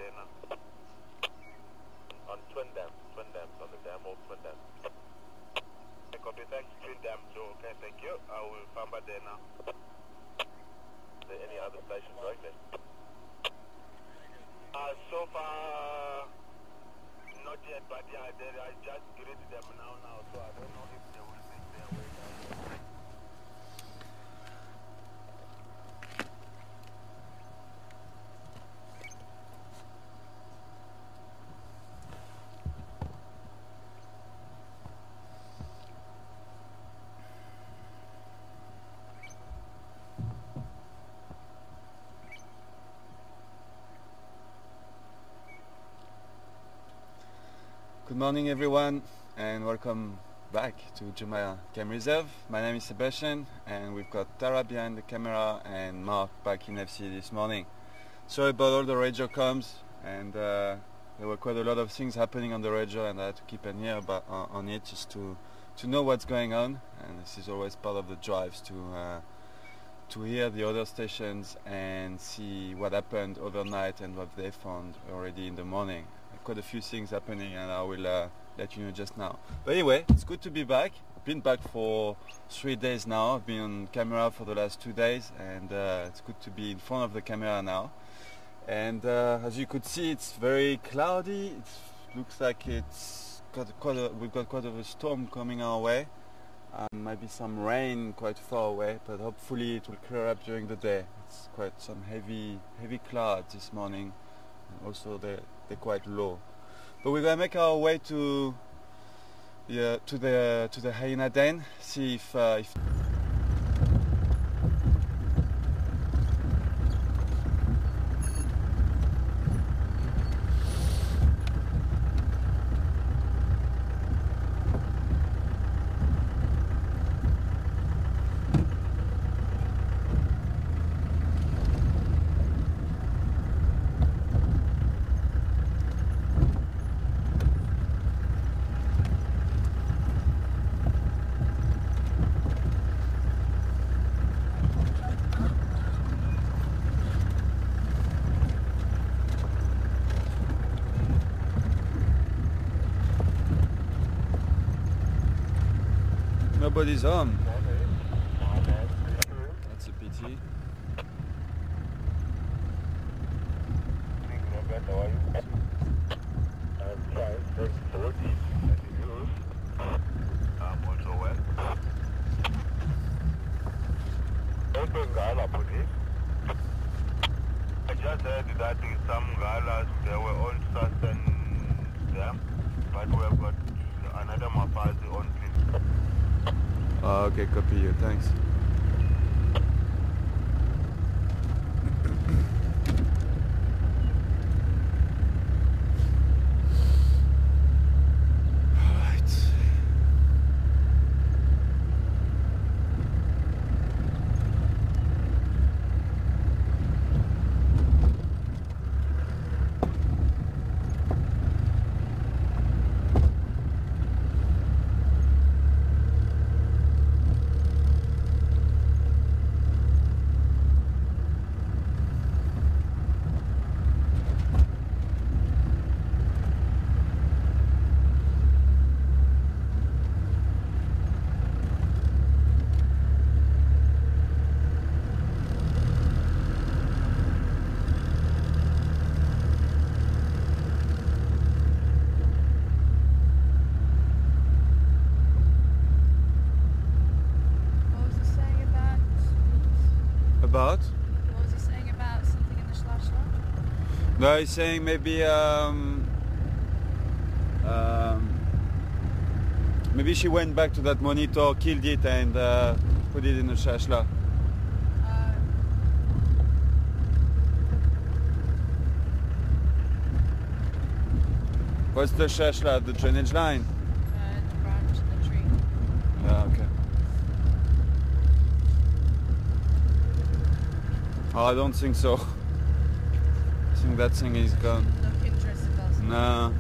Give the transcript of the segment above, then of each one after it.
there now. On Twin Dam, on the dam of Twin Dam. Copy, thanks, Twin Dam, Joe. Okay, thank you. I will come back there now. Are there any other stations right there? So far, not yet, but yeah, I just greeted them now, so I don't know if they will make their way down. Good morning everyone and welcome back to Jumaya Game Reserve. My name is Sebastian and we've got Tara behind the camera and Mark back in FC this morning. Sorry about all the radio comms, and there were quite a lot of things happening on the radio and I had to keep an ear on it just to know what's going on, and this is always part of the drives to hear the other stations and see what happened overnight and what they found already in the morning. Quite a few things happening and I will let you know just now. But anyway, it's good to be back. I've been back for 3 days now. I've been on camera for the last 2 days, and it's good to be in front of the camera now. And as you could see, it's very cloudy. It looks like we've got quite a storm coming our way. Maybe some rain quite far away, but hopefully it will clear up during the day. It's quite some heavy clouds this morning. Also they're quite low, but we're gonna make our way to the hyena den, see if nobody's home. That's a pity. I'm also well. I just heard that in some galas there were all sustenance there, but we have got another Mafazi on team. Okay, copy you, thanks. About? What was he saying about something in the Tsalala? No, he's saying maybe maybe she went back to that monitor, killed it and put it in the Tsalala. What's the Tsalala? The drainage line? The branch in the tree. Yeah, okay. Oh, I don't think so. I think that thing is gone. Look interested, does it? No.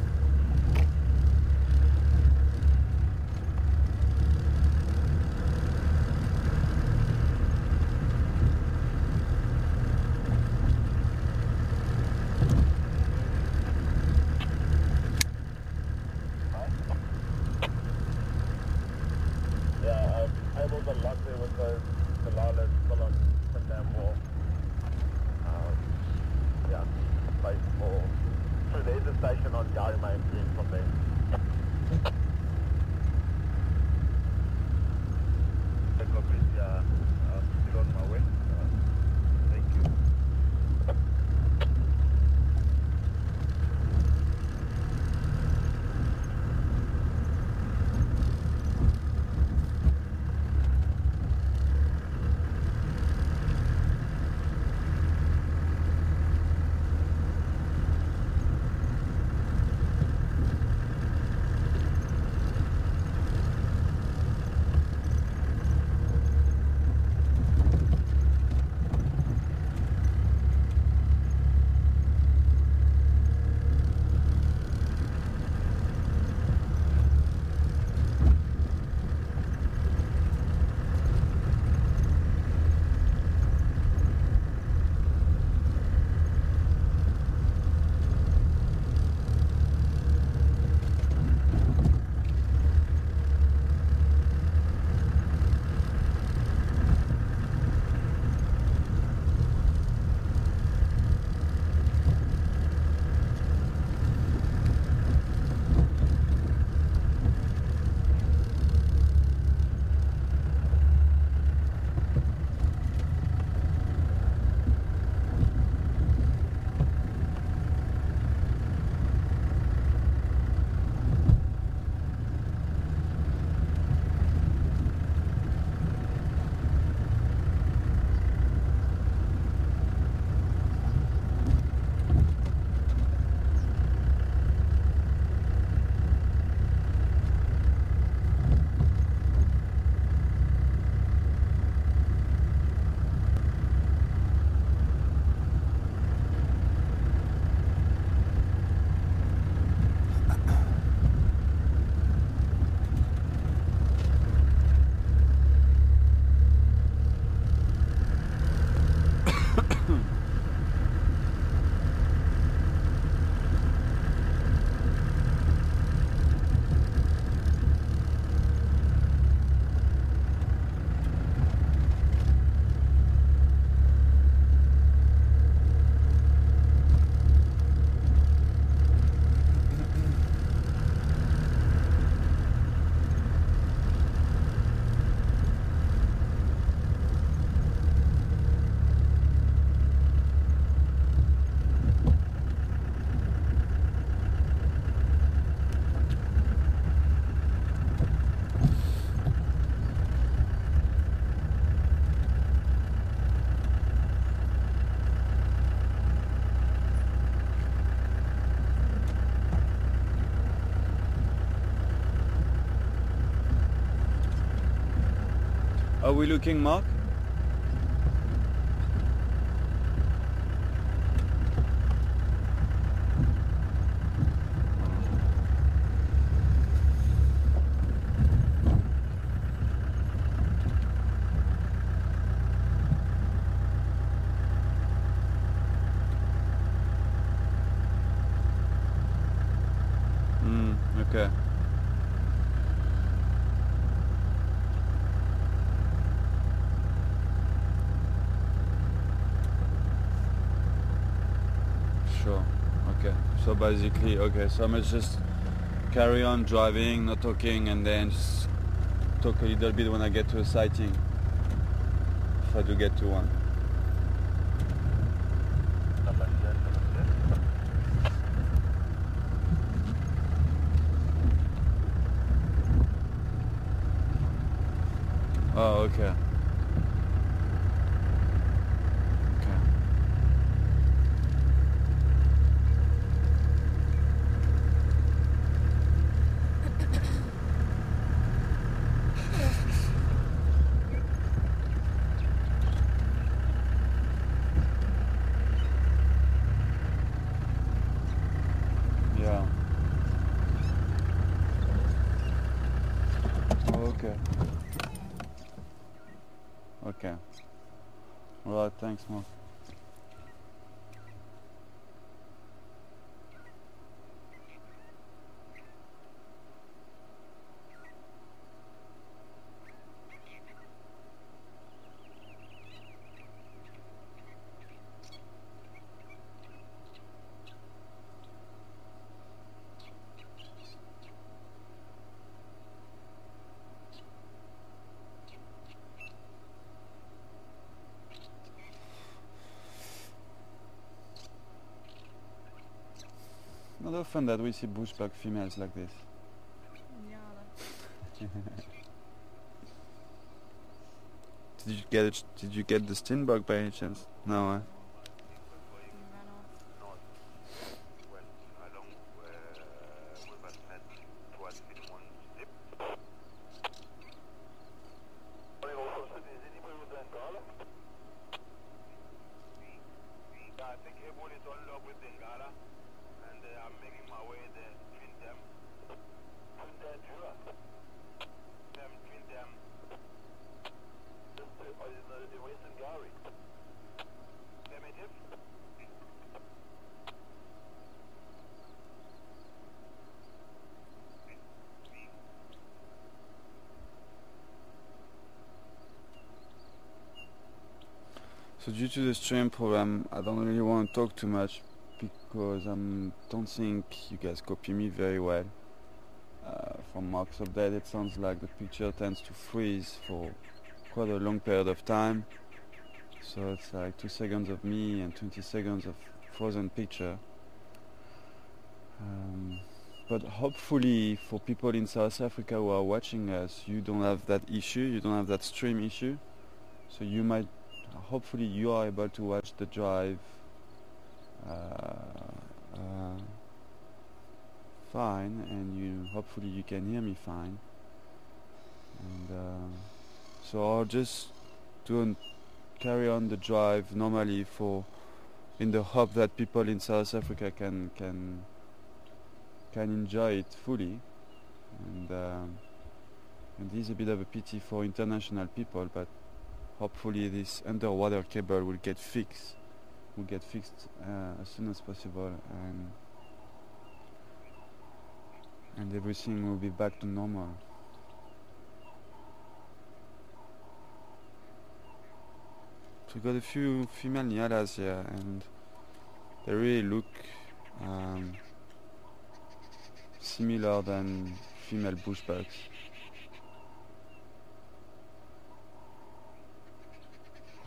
Are we looking, Mark? Okay. Sure. Okay. So basically, okay, so I must just carry on driving, not talking, and then just talk a little bit when I get to a sighting. If I do get to one. Oh, okay. Okay. Yeah. Okay. Okay. Alright, thanks, Mark. Not often that we see bushbuck females like this. Yeah. Did you get the steenbok by any chance? No, He ran off. North, west, along Riverside towards Finmont Slip. Is anybody with Bengala? Yeah, I think everyone is on log with Bengala, and I'm making my way there between them. Between them, sure. Between them. The Western Gallery. Primitive. So due to the stream problem, I don't really want to talk too much because I don't think you guys copy me very well. From Mark's update, it sounds like the picture tends to freeze for quite a long period of time. So it's like 2 seconds of me and 20 seconds of frozen picture. But hopefully for people in South Africa who are watching us, you don't have that issue, you don't have that stream issue. So you might, hopefully you are able to watch the drive fine, and hopefully you can hear me fine. And so I'll just carry on the drive normally in the hope that people in South Africa can enjoy it fully. And this is a bit of a pity for international people, but hopefully this underwater cable will get fixed as soon as possible, and everything will be back to normal. So we got a few female nyalas here, and they really look similar than female bushbucks.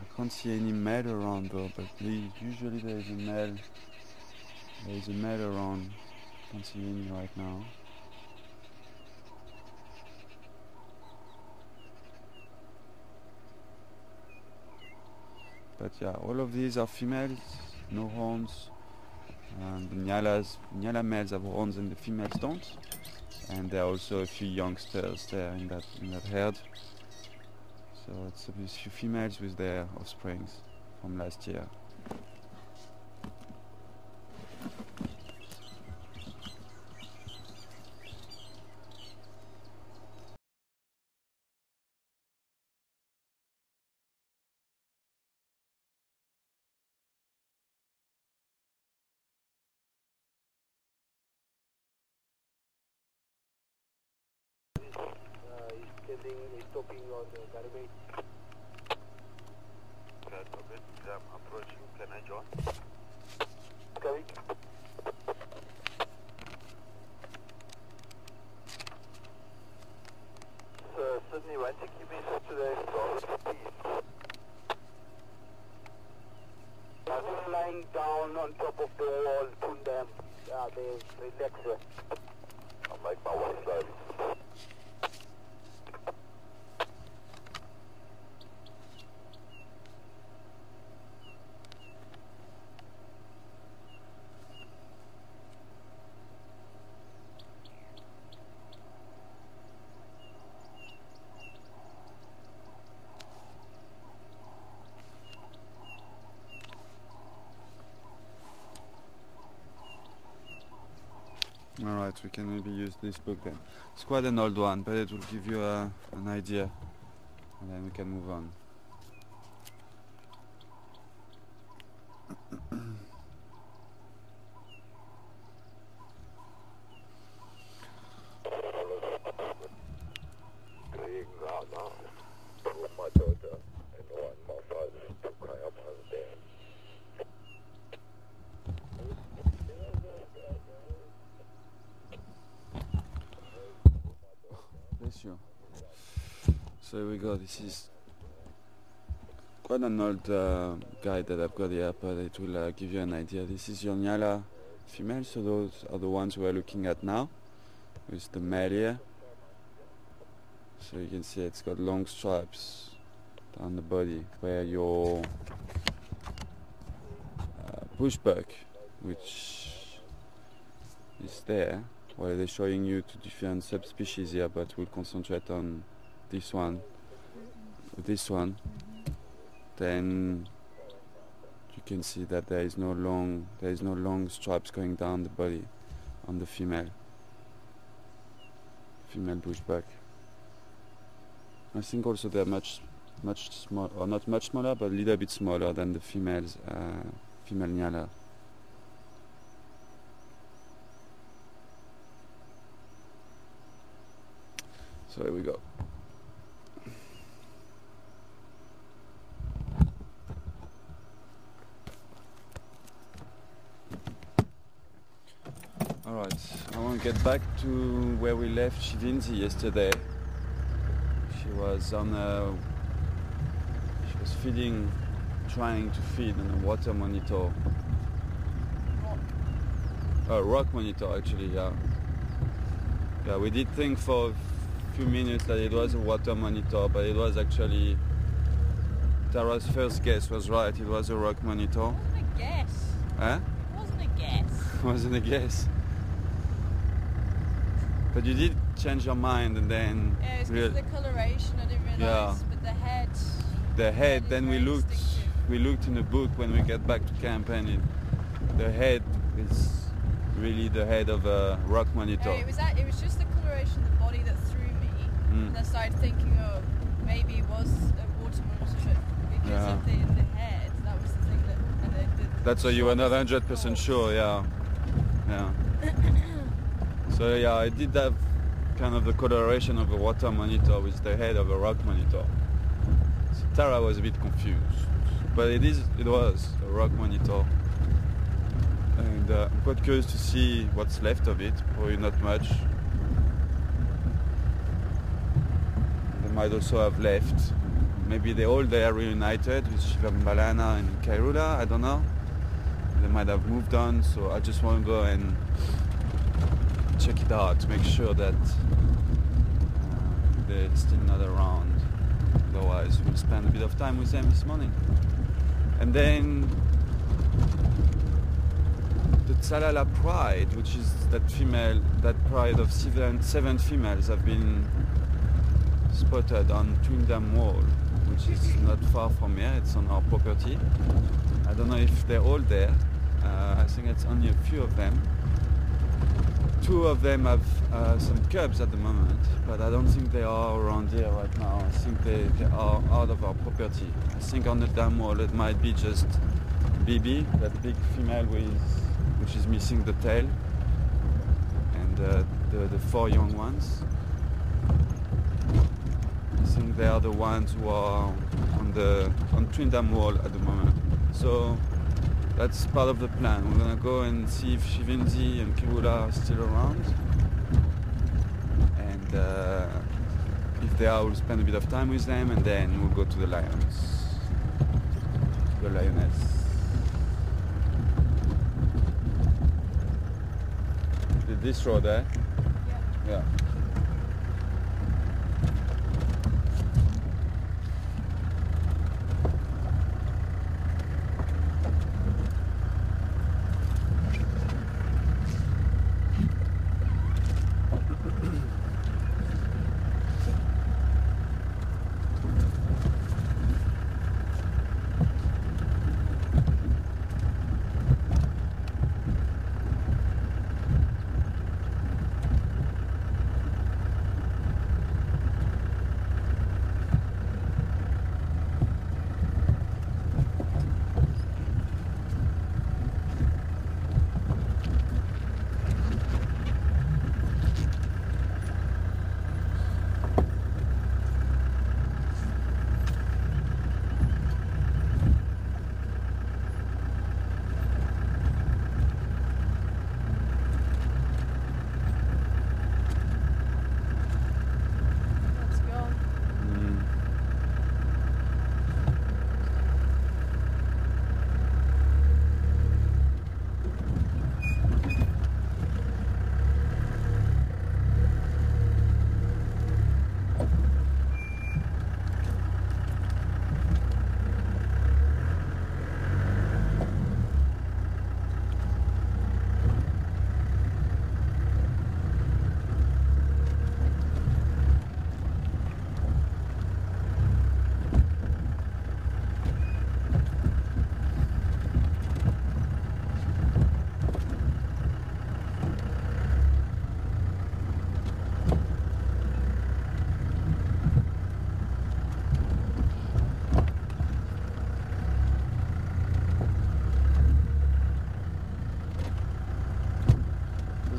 I can't see any male around though, but usually there is a male. There is a male around. Can't see any right now. But yeah, all of these are females, no horns. The Nyala males have horns and the females don't. And there are also a few youngsters there in that herd. So it's a few females with their offsprings from last year. He's stopping on the Garibay. Okay, I'm approaching. Can I join? Coming. Sydney 160 meters to the northeast. They're lying down on top of the wall, pull them. They relax. I'll make my way slowly. Alright, we can maybe use this book then. It's quite an old one, but it will give you an idea, and then we can move on. You. So here we go. This is quite an old guide that I've got here, but it will give you an idea. This is your Nyala female, so those are the ones we're looking at now, with the male here. So you can see it's got long stripes down the body, where your bushbuck, which is there. Well, they're showing you two different subspecies here, but we'll concentrate on this one. This one. Then you can see that there is no long stripes going down the body on the female bushbuck. I think also they're much smaller, or not much smaller, but a little bit smaller than the female Nyala. So here we go. Alright, I want to get back to where we left Shivinzi yesterday. She was feeding, trying to feed on a water monitor. Rock monitor actually, yeah. Yeah, we did think for a few minutes that it was a water monitor, but it was actually, Tara's first guess was right, it was a rock monitor. It wasn't a guess. Huh? It wasn't a guess. It wasn't a guess. But you did change your mind, and then... Yeah, it's because of the coloration, I didn't realise, yeah. But the head... then we looked in the book when we get back to camp, and the head is really the head of a rock monitor. No, it was just the coloration of the body that threw me, and I started thinking, oh, maybe it was a water monitor because of the head. That was the thing that... That's why you were not 100% sure, yeah. So yeah, I did have kind of the coloration of a water monitor with the head of a rock monitor. So Tara was a bit confused, but it was a rock monitor. And I'm quite curious to see what's left of it, probably not much. They might also have left. Maybe they all there reunited with Shivambalana and Kairula, I don't know. They might have moved on, so I just want to go and check it out to make sure that they're still not around. Otherwise we'll spend a bit of time with them this morning. And then the Tsalala pride, which is that pride of seven females have been spotted on Twin Dam Wall. which is not far from here. It's on our property. I don't know if they're all there. I think it's only a few of them. 2 of them have some cubs at the moment, but I don't think they are around here right now. I think they are out of our property. I think on the dam wall it might be just Bibi, that big female which is missing the tail, and the 4 young ones. I think they are the ones who are on Twin Dam wall at the moment. So that's part of the plan. We're gonna go and see if Shivinzi and Kirula are still around, and if they are, we'll spend a bit of time with them, and then we'll go to the lions, the lioness. This road, eh? Yeah.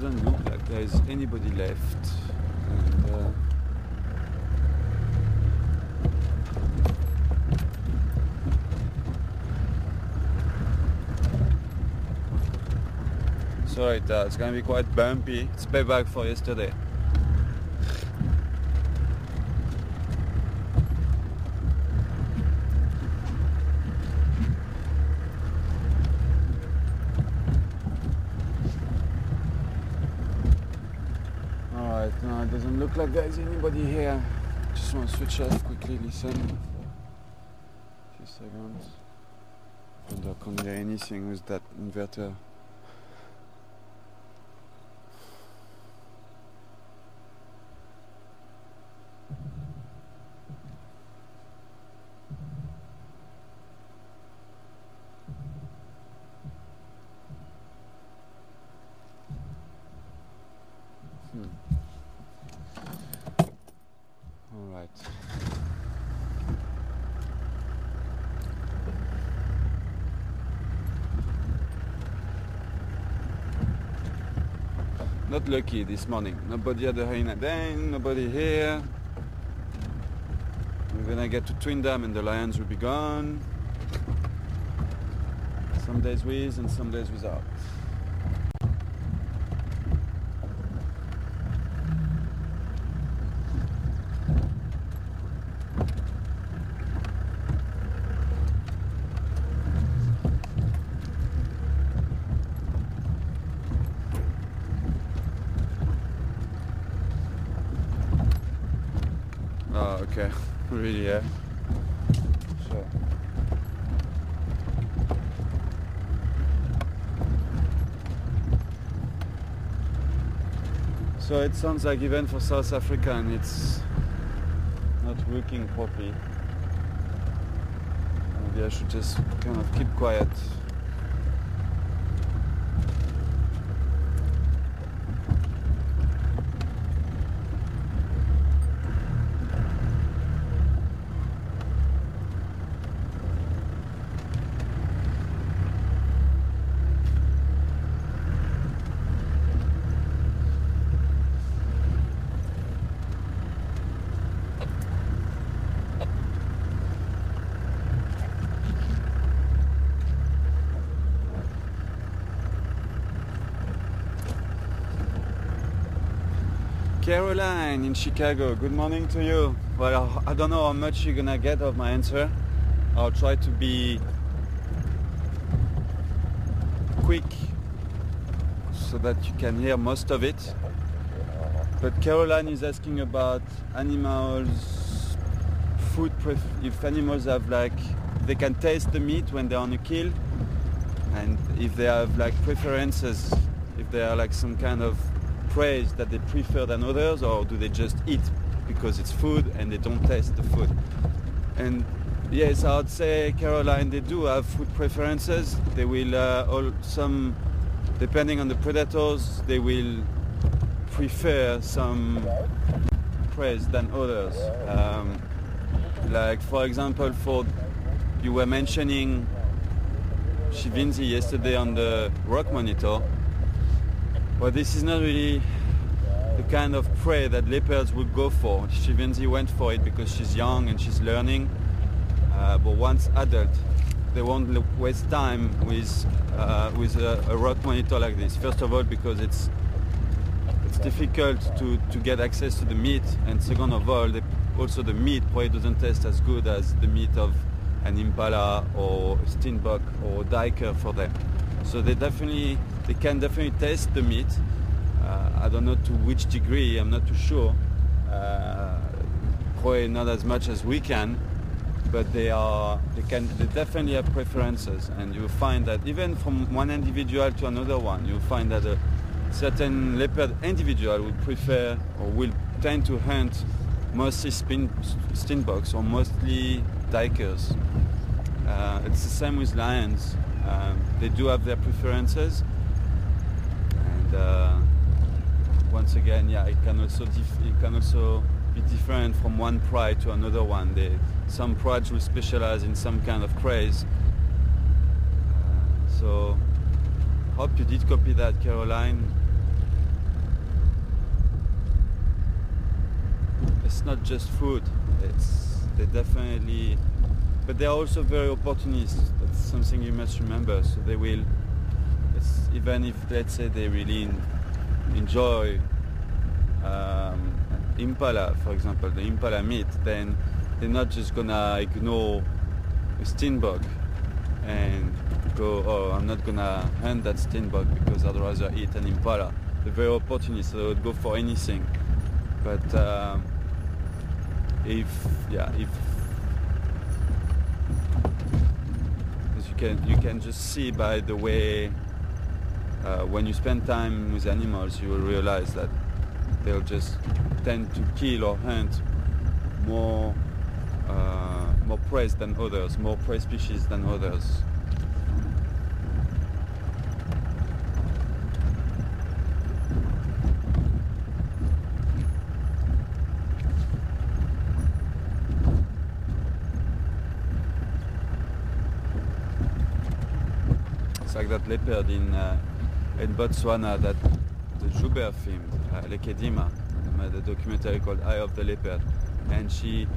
Doesn't look like there is anybody left, and sorry, it's gonna be quite bumpy. It's payback for yesterday. No, it doesn't look like there's anybody here. Just want to switch off quickly, listen. A few seconds. And I can't hear anything with that inverter. Alright. Not lucky this morning. Nobody at the Hyena Den, nobody here. We're gonna get to Twin Dam and the lions will be gone. Some days with and some days without. Oh, okay. Really, yeah. Sure. So it sounds like even for South Africa, and it's not working properly. Maybe I should just kind of keep quiet. Caroline in Chicago, good morning to you. Well, I don't know how much you're gonna get of my answer. I'll try to be quick so that you can hear most of it. But Caroline is asking about animals, if animals have they can taste the meat when they're on a kill, and if they have preferences, if they are some kind of praise that they prefer than others, or do they just eat because it's food and they don't taste the food. And yes, I would say, Caroline, they do have food preferences. They will some, depending on the predators, they will prefer some praise than others. For example, you were mentioning Shivinzi yesterday on the rock monitor. Well, this is not really the kind of prey that leopards would go for. Shivinzi went for it because she's young and she's learning. But once adult, they won't waste time with a rock monitor like this. First of all, because it's difficult to get access to the meat, and second of all, also the meat probably doesn't taste as good as the meat of an impala or a steenbok or duiker for them. So they can definitely taste the meat. I don't know to which degree, I'm not too sure. Probably not as much as we can, but they definitely have preferences, and you find that even from one individual to another one, you find that a certain leopard individual will prefer or will tend to hunt mostly steenboks or mostly duikers. It's the same with lions. They do have their preferences, and once again, it can also be different from one pride to another one. Some prides will specialize in some kind of craze. So, hope you did copy that, Caroline. It's not just food. They definitely. But they are also very opportunist. That's something you must remember. So they will, even if, let's say, they really enjoy impala, for example, the impala meat, then they're not just gonna ignore a steenbok and go, oh, I'm not gonna hunt that steenbok because I'd rather eat an impala. They're very opportunist, so they would go for anything. But if you can just see by the way when you spend time with animals, you will realize that they'll just tend to kill or hunt more prey than others, more prey species than others. It's like that leopard in Botswana that the Joubert filmed, Lekedima, made a documentary called Eye of the Leopard, and she's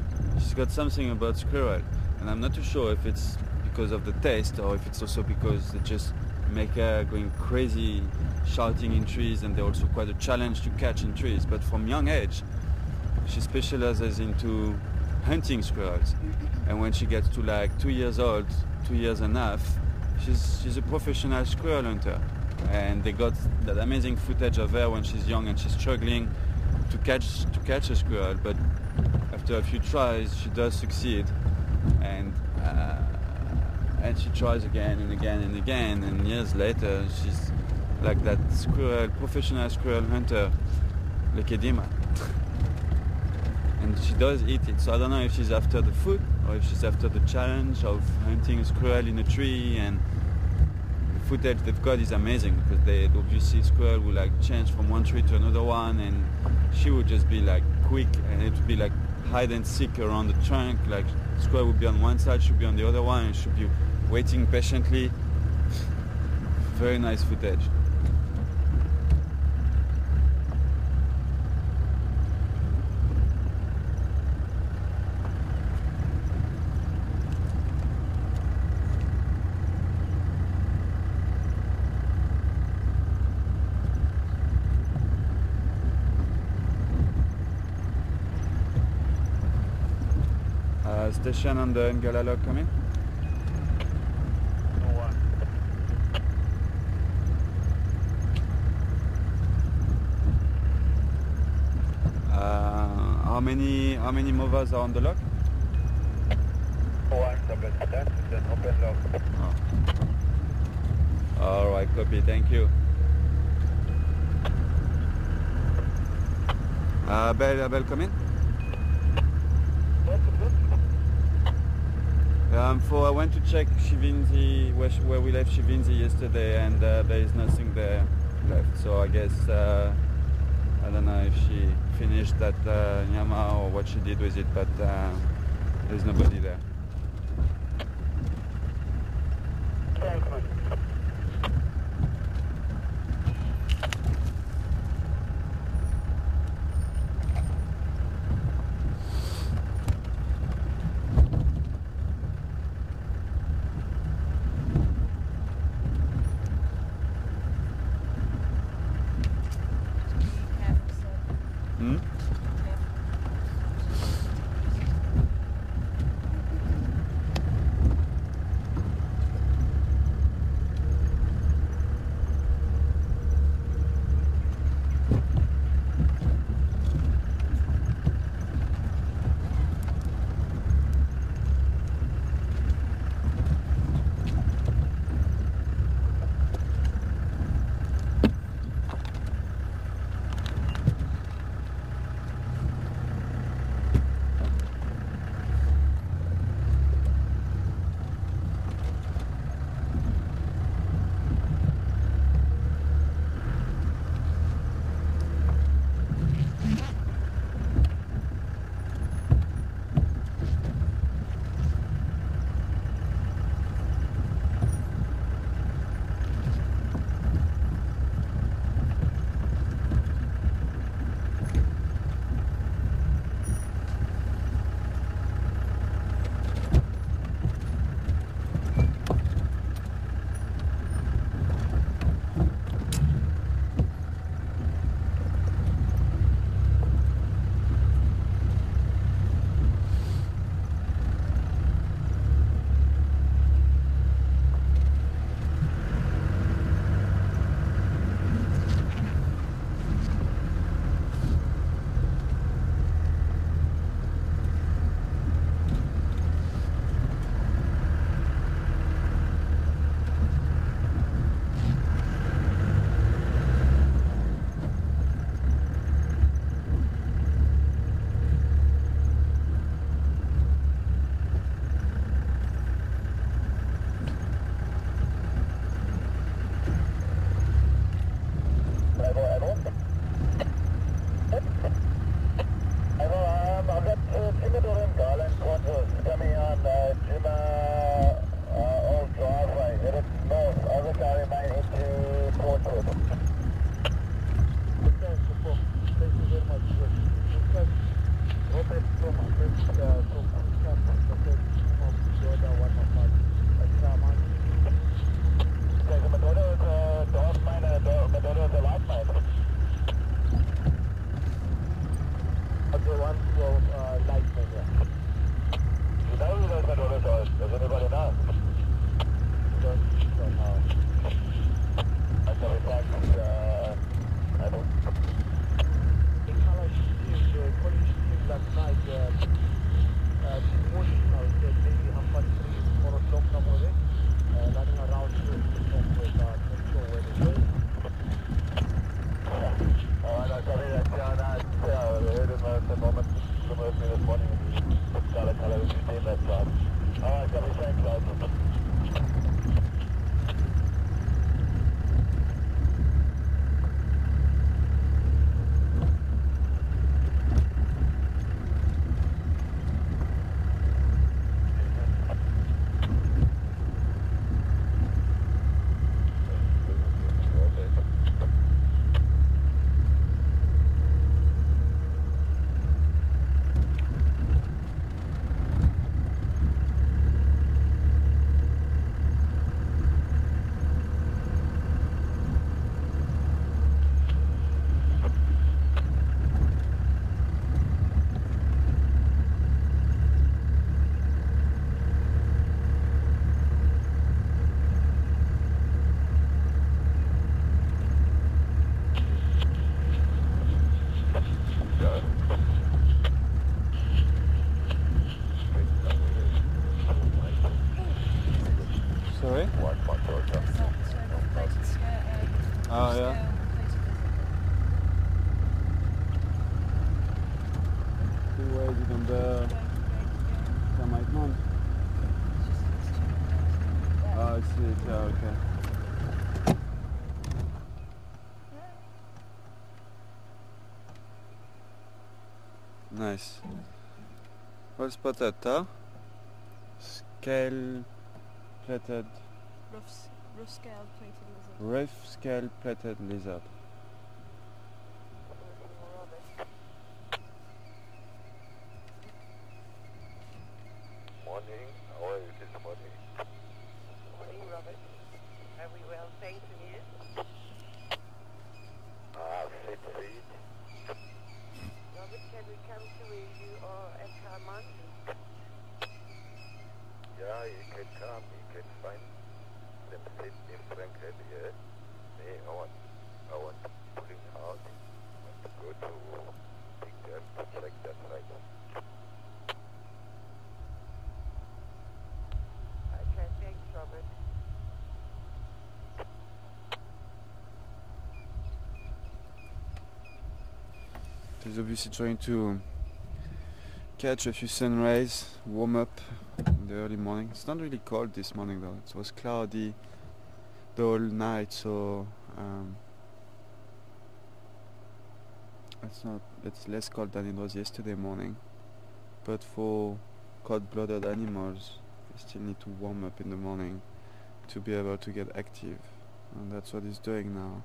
got something about squirrel, and I'm not too sure if it's because of the taste or if it's also because they just make her going crazy, shouting in trees, and they're also quite a challenge to catch in trees. But from young age, she specializes into hunting squirrels, and when she gets to 2 years old, 2 years and a half, she's a professional squirrel hunter, and they got that amazing footage of her when she's young and she's struggling to catch a squirrel, but after a few tries she does succeed, and she tries again and again and again, and years later she's like that professional squirrel hunter, Lekedima. and she does eat it. So I don't know if she's after the food or if she's after the challenge of hunting a squirrel in a tree. And the footage they've got is amazing because they obviously squirrel will like change from one tree to another one, and she would just be like quick, and it would be like hide and seek around the trunk. Like squirrel would be on one side, she'd be on the other one, and she'd be waiting patiently. Very nice footage. Station on the Tsalala coming. No one. How many movers are on the lock? One double stack, then open lock. Oh. All right, copy. Thank you. Abel, come in. I went to check Shivinzi, where we left Shivinzi yesterday, and there is nothing there left. So I guess, I don't know if she finished that Nyama or what she did with it, but there's nobody there. much also. Is that plated scale? Oh, yeah. Scale plated lizard. Hoe is it on the Kamaitman? It's just these two there. Oh, I see it. Yeah, okay. Nice. Well spotted, huh? Scale plated, Rough scale plated lizard. rough scale plated lizard. Morning. How are you this morning? Morning, Robert. Are we well, thanks, and you? Fit. Robert, can we come to where you are at Mountain? Yeah, you can come. You can find them sit in Frankfurt here. Hey, I want to bring out. I want to go to pick them to check that right. Okay, thanks, Robert. He's obviously trying to catch a few sun rays, warm up in the early morning. It's not really cold this morning though. It was cloudy the whole night, so it's less cold than it was yesterday morning. But for cold-blooded animals, they still need to warm up in the morning to be able to get active, and that's what he's doing now.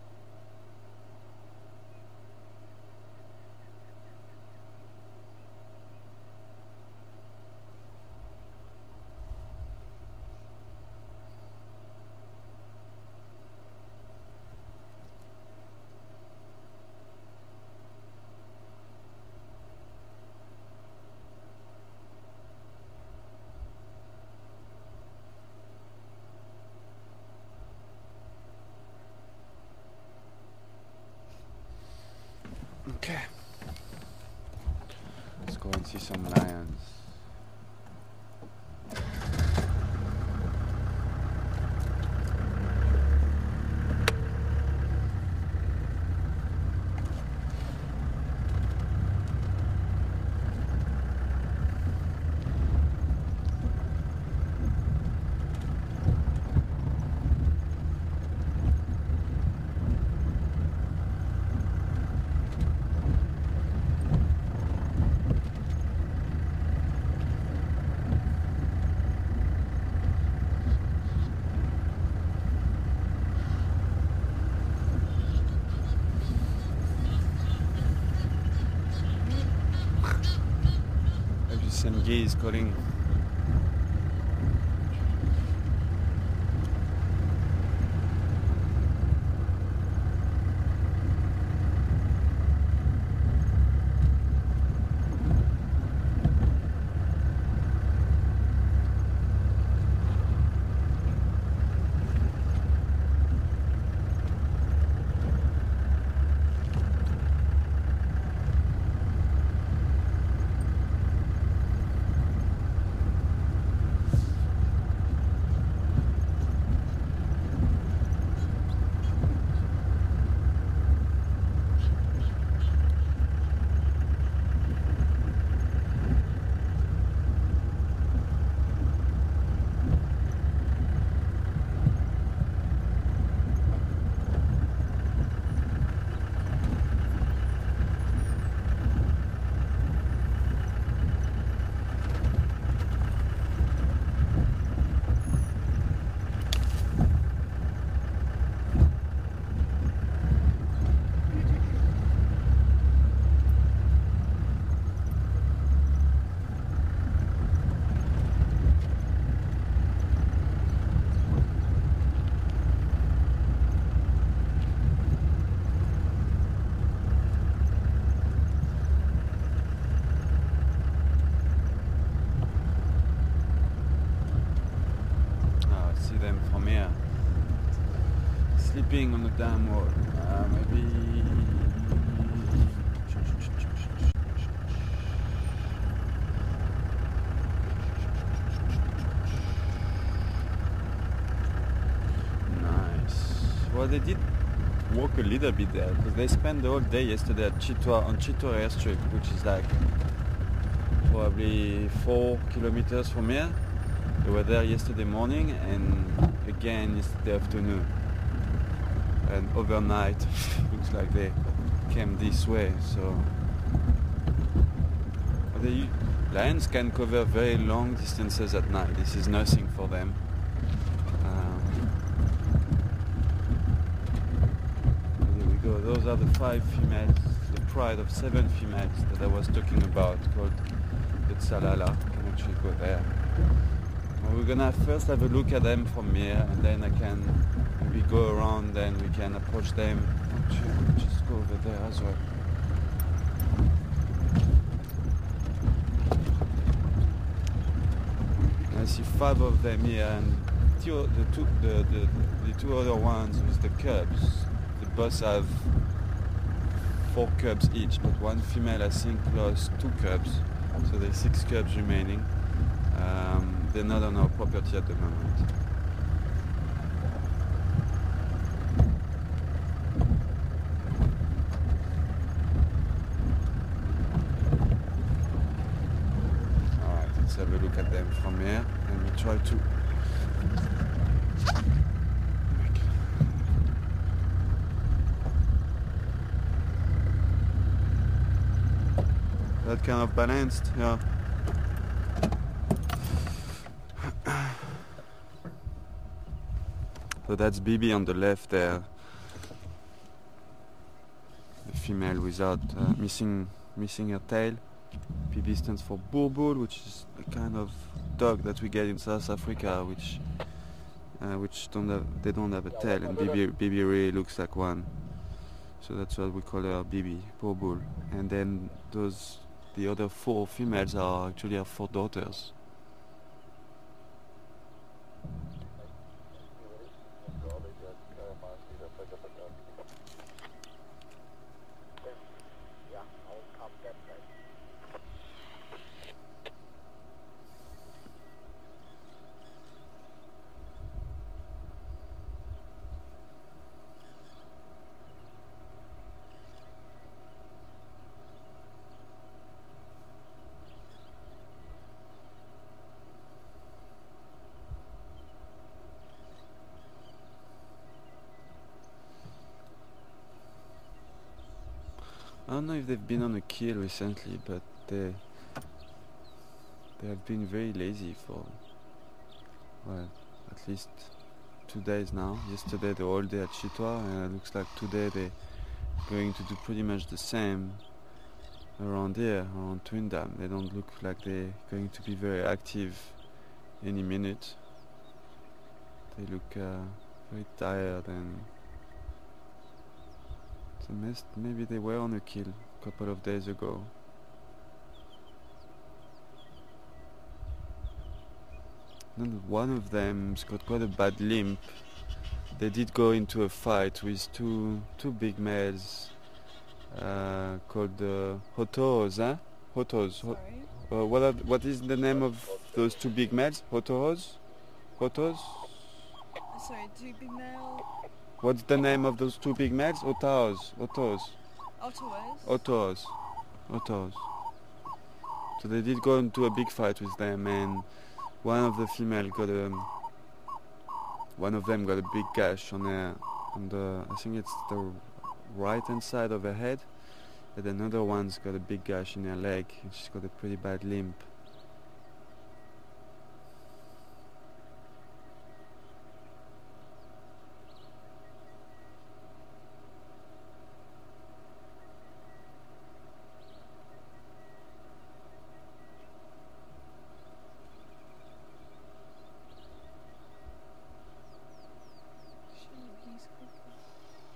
Okay. Let's go and see some lions. Some geese calling. Sleeping on the damn wall. Maybe. Well, they did walk a little bit there because they spent the whole day yesterday at Chitwa on Chitwa airstrip, which is like probably 4 kilometers from here. They were there yesterday morning and again yesterday afternoon. And overnight, looks like they came this way. So the lions can cover very long distances at night. This is nothing for them. Here we go. Those are the 5 females, the pride of 7 females that I was talking about, called the Tsalala. You can actually go there. Well, we're gonna first have a look at them from here, and then I can maybe go around, then we can approach them. Actually, just go over there as well. I see 5 of them here, and the two other ones with the cubs. The boss have 4 cubs each, but one female I think lost 2 cubs, so there's 6 cubs remaining. They're not on our property at the moment. Alright, let's have a look at them from here and we try to that kind of balanced, yeah. So that's Bibi on the left there, the female without missing her tail. Bibi stands for Bulbul, which is a kind of dog that we get in South Africa, which they don't have a tail, and Bibi really looks like one. So that's what we call her, Bibi, Bulbul. And then the other 4 females are actually our 4 daughters. I don't know if they've been on a kill recently, but they have been very lazy for, well, at least 2 days now. Yesterday the whole day at Chitwa, and it looks like today they're going to do pretty much the same around here, around Twindam. They don't look like they're going to be very active any minute. They look very tired, and maybe they were on a kill a couple of days ago. Then one of them's got quite a bad limp. They did go into a fight with two big males called Hotos, huh? Hotos. What is the name of those 2 big males? Hotos? Hotos? Sorry, 2 big male. What's the name of those 2 big males? Otaos. So they did go into a big fight with them, and one of the female one of them got a big gash on the I think it's the right hand side of her head, and another one's got a big gash in her leg, and she's got a pretty bad limp.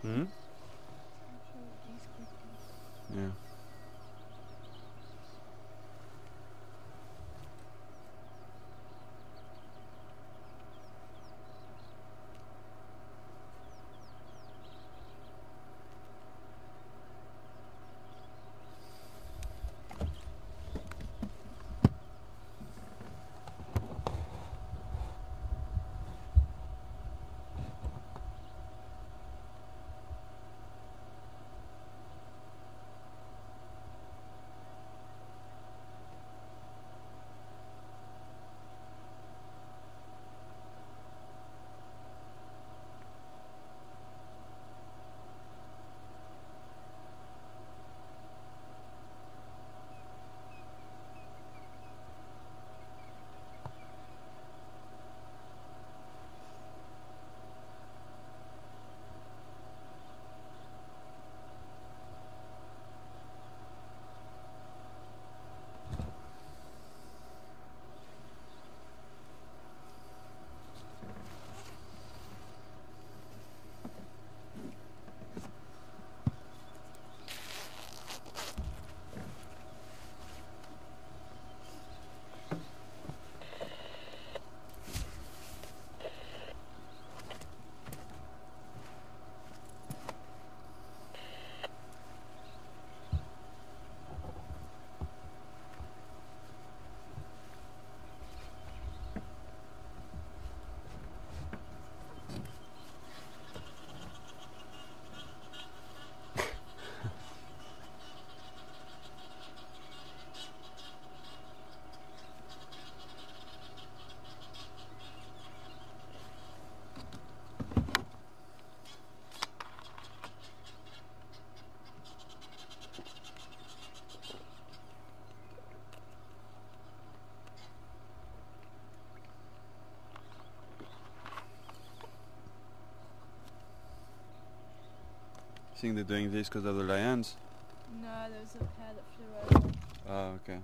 Yeah. Think they're doing this because of the lions? No, there was a pair that flew over. Oh, okay.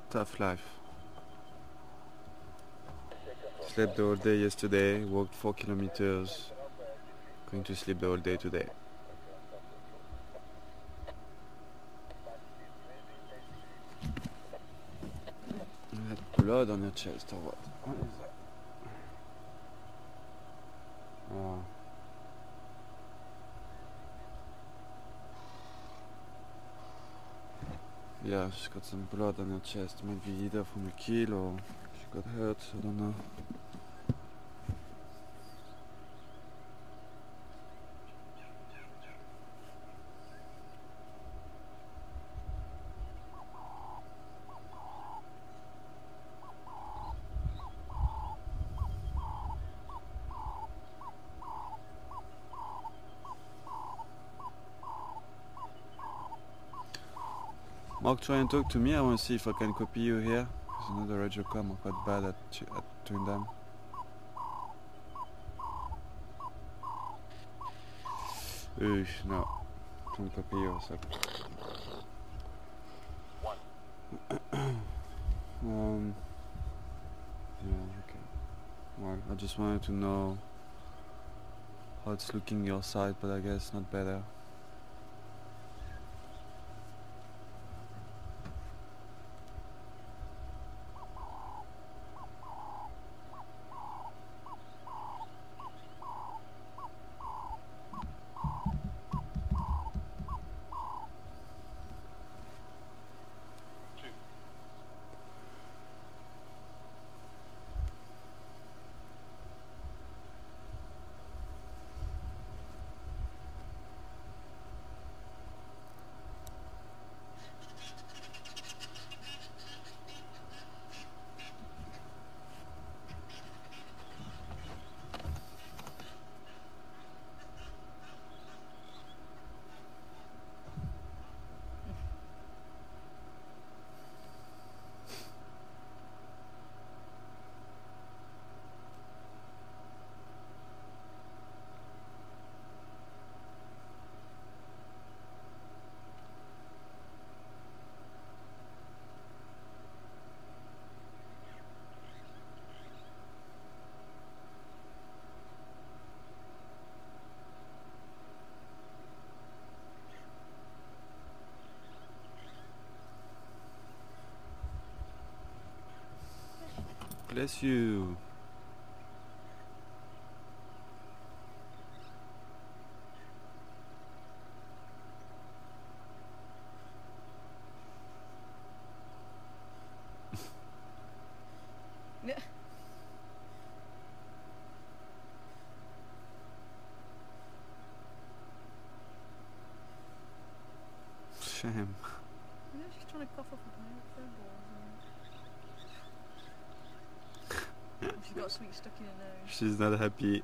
Tough life. Slept the whole day yesterday, walked 4 kilometers, going to sleep the whole day today. You had blood on your chest or what? What is that? Oh. Yeah, she's got some blood on her chest. Might be either from a kill or she got hurt, I don't know. Mark, try and talk to me. I want to see if I can copy you here. Because I know the radio com are quite bad at doing them. No. Can't copy you, so. Yeah, okay. Well, I just wanted to know how it's looking your side, but I guess not better. Bless you. Shame. Yeah, she's trying to cough up a phone ball. She's got something stuck in her nose. She's not happy.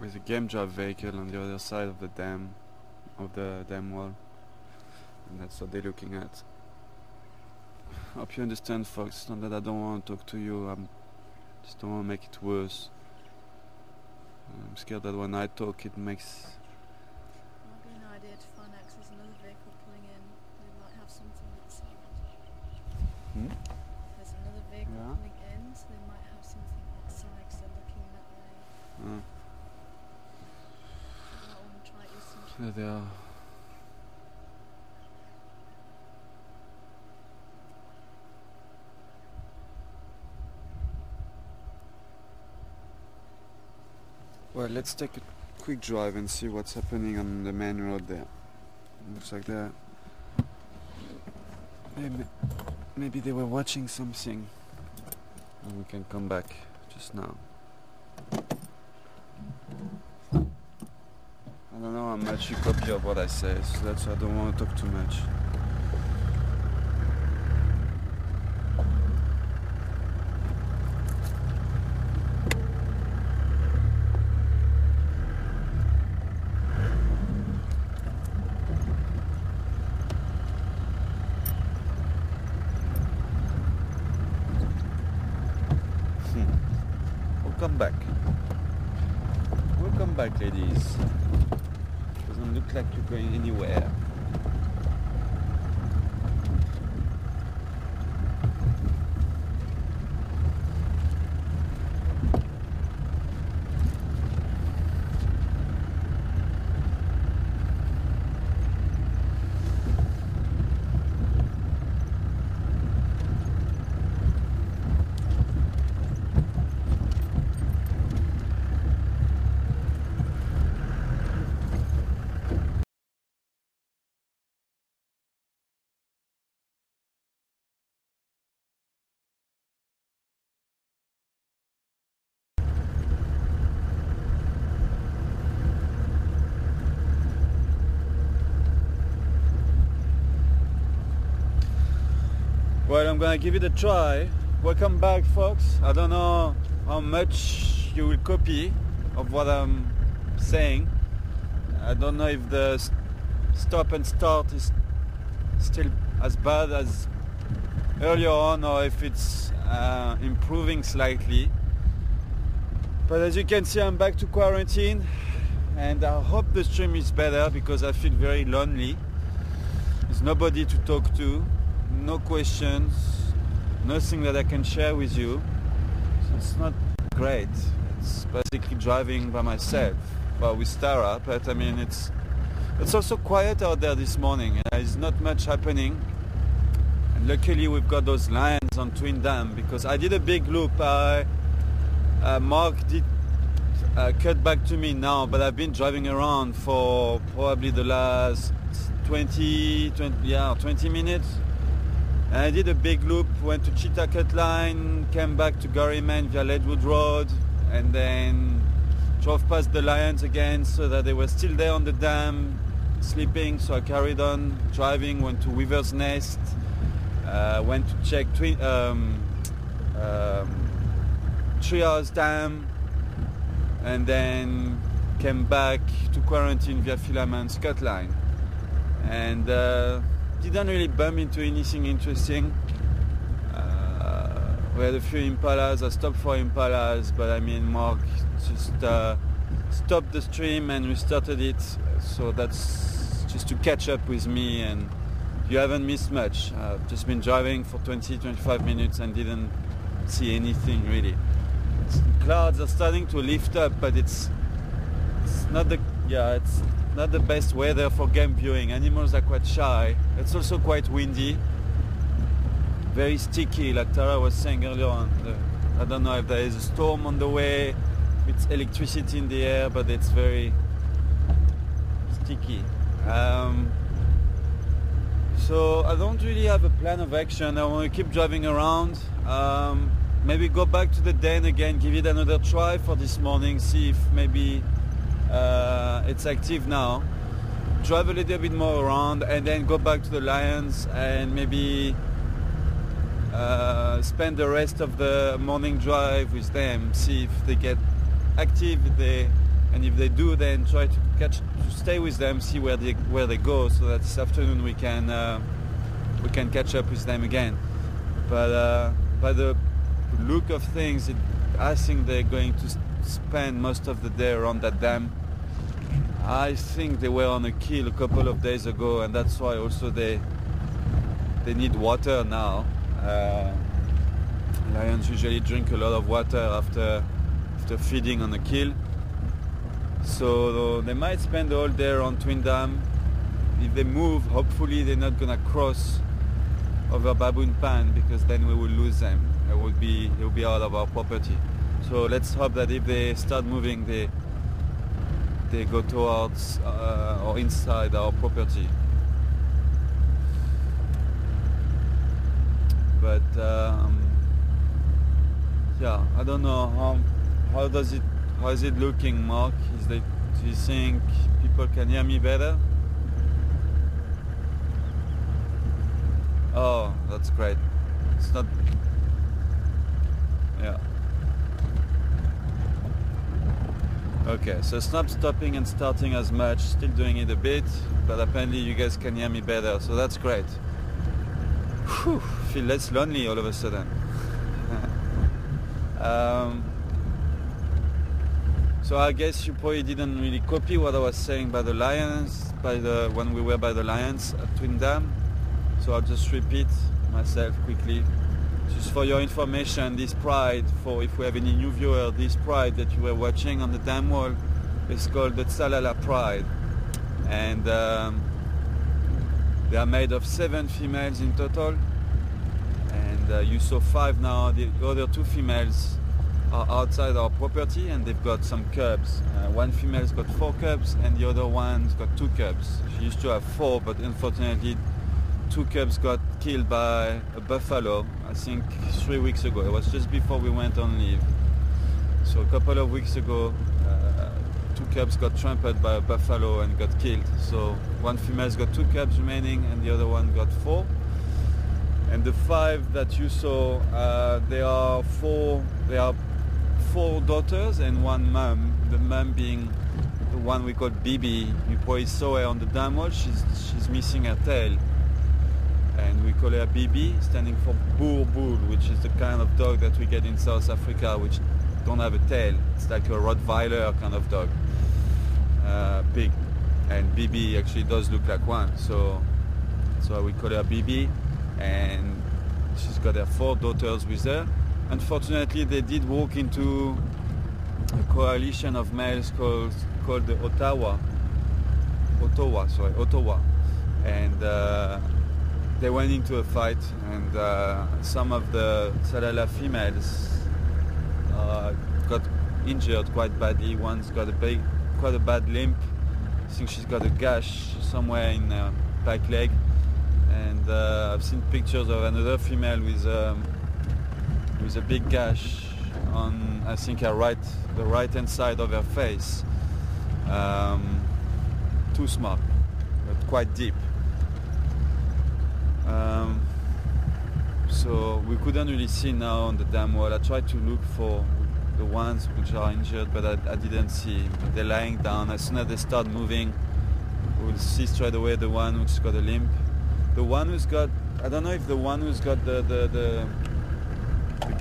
with a game drive vehicle on the other side of the dam wall, and that's what they're looking at. Hope you understand, folks. Not that I don't want to talk to you, I just don't want to make it worse. I'm scared that when I talk it makes... Might be an idea to find out 'cause there's another vehicle pulling in. They might have something outside. There's another vehicle pulling in, so they might have something outside 'cause they're looking that way. I might want to try to use some... There they are. Well, let's take a quick drive and see what's happening on the main road there. Looks like they're... Maybe they were watching something. And we can come back just now. I don't know how much you copy of what I say, so that's why I don't want to talk too much. We'll come back, ladies. Doesn't look like you're going anywhere. Well, I'm gonna give it a try. Welcome back, folks. I don't know how much you will copy of what I'm saying. I don't know if the stop and start is still as bad as earlier on or if it's improving slightly. But as you can see, I'm back to quarantine and I hope the stream is better because I feel very lonely. There's nobody to talk to. No questions, nothing that I can share with you. So it's not great. It's basically driving by myself, well, with Tara, but I mean it's also quiet out there this morning. There's not much happening. And luckily we've got those lions on Twin Dam because I did a big loop. Mark did cut back to me now, but I've been driving around for probably the last 20 minutes. And I did a big loop, went to Cheetah Cut Line, came back to Gorryman via Leadwood Road, and then drove past the lions again so that they were still there on the dam, sleeping, so I carried on driving, went to Weaver's Nest, went to check Treehouse Dam, and then came back to quarantine via Philament's Cut Line. And didn't really bump into anything interesting. We had a few impalas. I stopped for impalas, but I mean Mark just stopped the stream and restarted it, so that's just to catch up with me, and you haven't missed much. I've just been driving for 20-25 minutes and didn't see anything really. Clouds are starting to lift up, but it's not the best weather for game viewing. Animals are quite shy. It's also quite windy, very sticky, like Tara was saying earlier on. I don't know if there is a storm on the way with electricity in the air, but it's very sticky. So I don't really have a plan of action. I want to keep driving around. Maybe go back to the den again, give it another try for this morning, see if maybe it's active now. Drive a little bit more around and then go back to the lions and maybe spend the rest of the morning drive with them, see if they get active, if they and if they do, then try to stay with them, see where they go, so that this afternoon we can catch up with them again. But by the look of things, I think they're going to spend most of the day around that dam. I think they were on a kill a couple of days ago, and that's why also they need water now. Lions usually drink a lot of water after feeding on a kill. So they might spend the whole day around Twin Dam. If they move, hopefully they're not gonna cross over Baboon Pan, because then we will lose them. They will be out of our property. So let's hope that if they start moving, they go towards or inside our property. But yeah, I don't know how is it looking, Mark? Do you think people can hear me better? Oh, that's great. It's not. Yeah. Okay, so it's not stopping and starting as much, still doing it a bit, but apparently you guys can hear me better, so that's great. Whew, feel less lonely all of a sudden. So I guess you probably didn't really copy what I was saying by the lions, when we were by the lions at Twin Dam. So I'll just repeat myself quickly. Just for your information, this pride, for if we have any new viewer, this pride that you were watching on the dam wall is called the Tsalala pride. And they are made of 7 females in total. And you saw 5 now. The other 2 females are outside our property, and they've got some cubs. One female's got 4 cubs, and the other one's got 2 cubs. She used to have 4, but unfortunately 2 cubs got killed by a buffalo, I think 3 weeks ago. It was just before we went on leave. So a couple of weeks ago, 2 cubs got trampled by a buffalo and got killed. So one female's got 2 cubs remaining, and the other one got 4. And the 5 that you saw, there are 4 daughters and 1 mum. The mum being the one we call Bibi. You probably saw her on the dam wall. She's missing her tail, and we call her Bibi, standing for Boer Bull, which is the kind of dog that we get in South Africa, which don't have a tail. It's like a Rottweiler kind of dog, big. And Bibi actually does look like one, so we call her Bibi. And she's got her 4 daughters with her. Unfortunately, they did walk into a coalition of males called the Ottawa, and they went into a fight, and some of the Tsalala females got injured quite badly. One's got quite a bad limp. I think she's got a gash somewhere in her back leg. And I've seen pictures of another female with a big gash on, I think, the right hand side of her face. Too small, but quite deep. So we couldn't really see now on the dam wall. I tried to look for the ones which are injured, but I didn't see. They're lying down. As soon as they start moving, we'll see straight away the one who's got a limp. The one who's got, I don't know if the one who's got the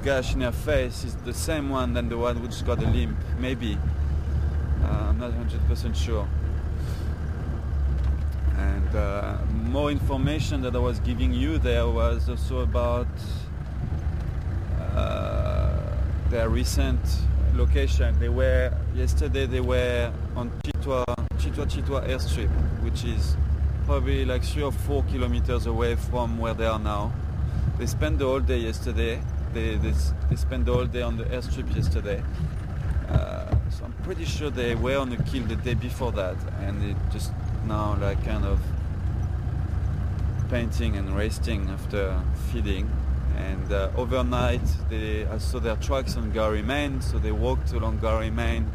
gash in her face is the same one than the one which got a limp. Maybe. I'm not 100% sure. And more information that I was giving you there was also about their recent location. Yesterday they were on Chitwa airstrip, which is probably like 3 or 4 kilometers away from where they are now. They spent the whole day yesterday. They spent the whole day on the airstrip yesterday. So I'm pretty sure they were on a kill the day before that, and they just now like kind of painting and resting after feeding. And overnight I saw their tracks on Gary Main, so they walked along Gary Main.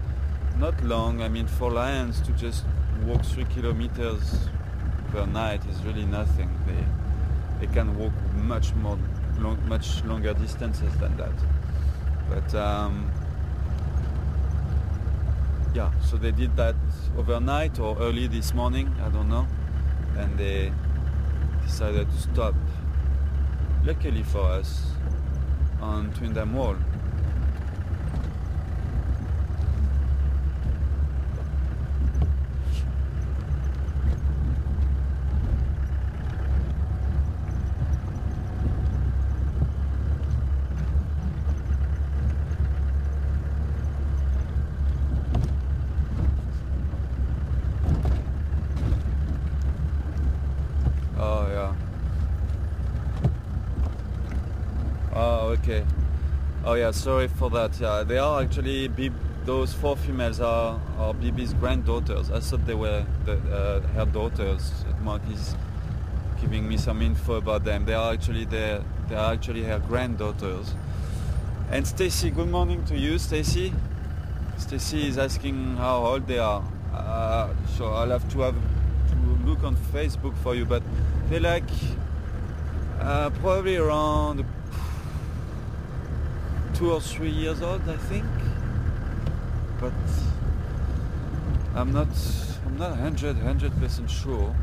Not long. I mean, for lions to just walk 3 kilometers per night is really nothing. They can walk much longer distances than that. But yeah, so they did that overnight or early this morning, I don't know, and they decided to stop, luckily for us, on Twin Dam Wall. Oh yeah. Oh okay. Oh yeah, sorry for that. Yeah, they are actually those 4 females are Bibi's granddaughters. I thought they were her daughters. Mark is giving me some info about them. They are actually her granddaughters. And Stacy, good morning to you, Stacy. Stacy is asking how old they are. So I'll have to look on Facebook for you, but they're like probably around 2 or 3 years old, I think. But I'm not 100% sure.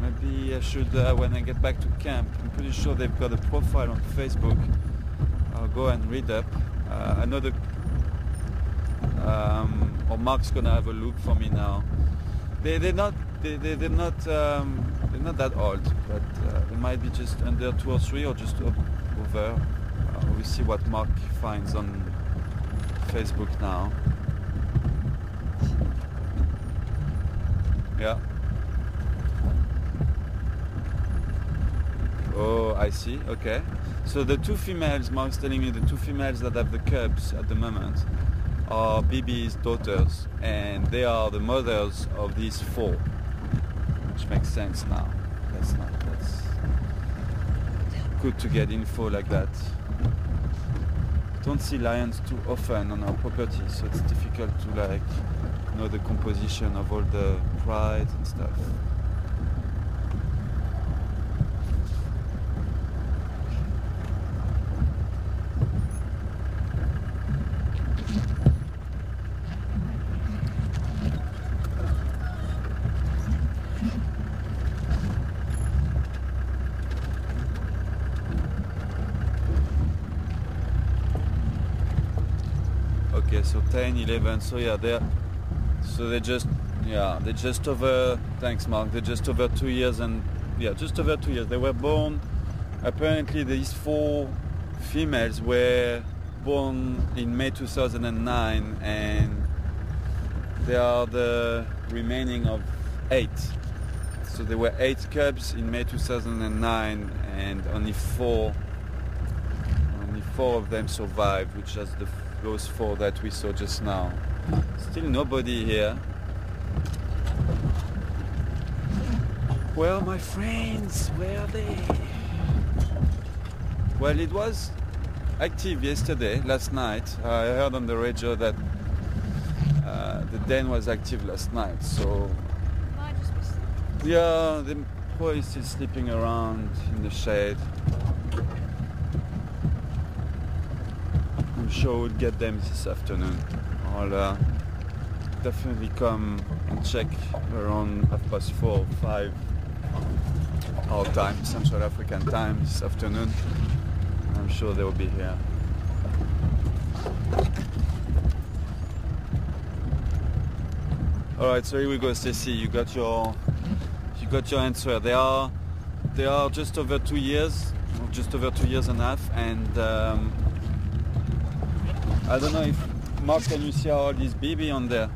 Maybe I should, when I get back to camp, I'm pretty sure they've got a profile on Facebook. I'll go and read up. I know or Mark's gonna have a look for me now. They're not that old, but they might be just under 2 or 3 or just over. We'll see what Mark finds on Facebook now. Yeah. Oh, I see. Okay. So the 2 females, Mark's telling me the 2 females that have the cubs at the moment are Bibi's daughters, and they are the mothers of these 4, which makes sense now. That's good to get info like that. Don't see lions too often on our property, so it's difficult to know the composition of all the pride and stuff. Okay, so 10, 11, so yeah, they're just over, thanks Mark, they're just over 2 years just over 2 years. They were born, apparently these 4 females were born in May 2009, and they are the remaining of 8. So there were 8 cubs in May 2009, and only 4 of them survived, which is those 4 that we saw just now. Still nobody here. Where are my friends? Where are they? Well, it was active last night. I heard on the radio that the den was active last night, so Might just be sleeping. yeah, they're probably still sleeping around in the shade. I'm sure we'll get them this afternoon. I'll definitely come and check around 4:30, 5 our time, Central African time this afternoon. I'm sure they will be here. All right, so here we go, Ceci. You got your answer. They are just over 2 years, or just over 2 years and a half, and I don't know if Mark, can you see how old is Bibi on there?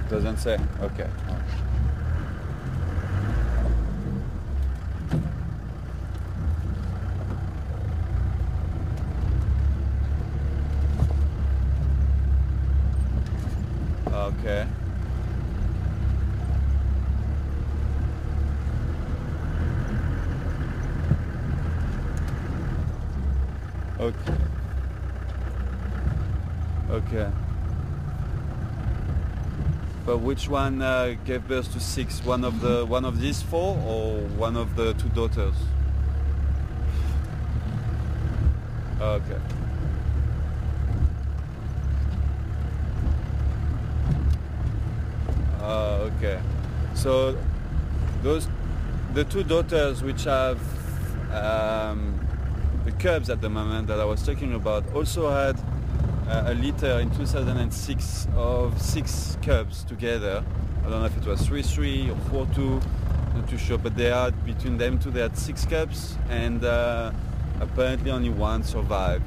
Doesn't say. Okay. Okay. Okay. Okay. But which one gave birth to 6? One of these 4 or one of the 2 daughters? Okay. Okay. So the 2 daughters which have the cubs at the moment that I was talking about also had a litter in 2006 of 6 cubs together. I don't know if it was 3-3 or 4-2, not too sure, but they had, between them 2, they had 6 cubs, and apparently only 1 survived.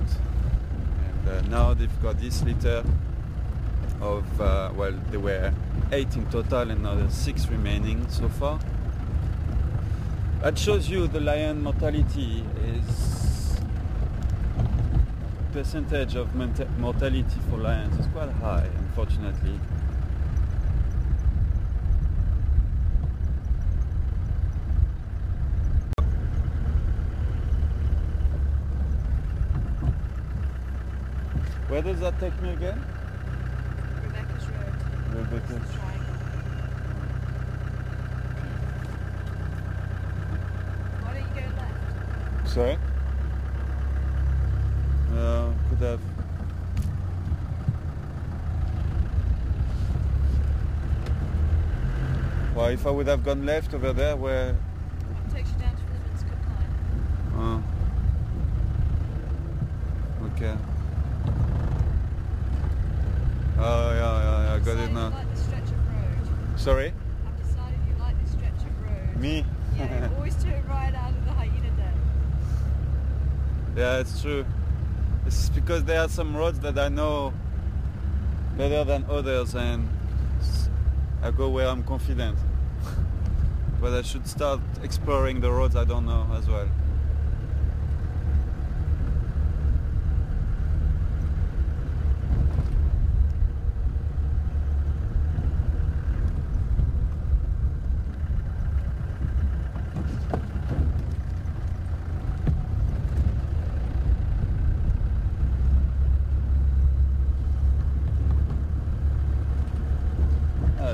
And now they've got this litter of, well, there were 8 in total and now there's 6 remaining so far. That shows you the lion mortality is, percentage of mortality for lions is quite high, unfortunately. Where does that take me again? Rebecca's Road. Rebecca's. Why don't you go left? Sorry? Could have. Well, if I would have gone left over there, where? It takes you down to Fleming's Cook Line. Oh. Okay. Oh yeah, I got it now. You like this stretch of road. Sorry? I've decided you like this stretch of road. Me? Yeah, you always turn right out of the hyena den. Yeah, it's true. It's because there are some roads that I know better than others, and I go where I'm confident. But I should start exploring the roads I don't know as well.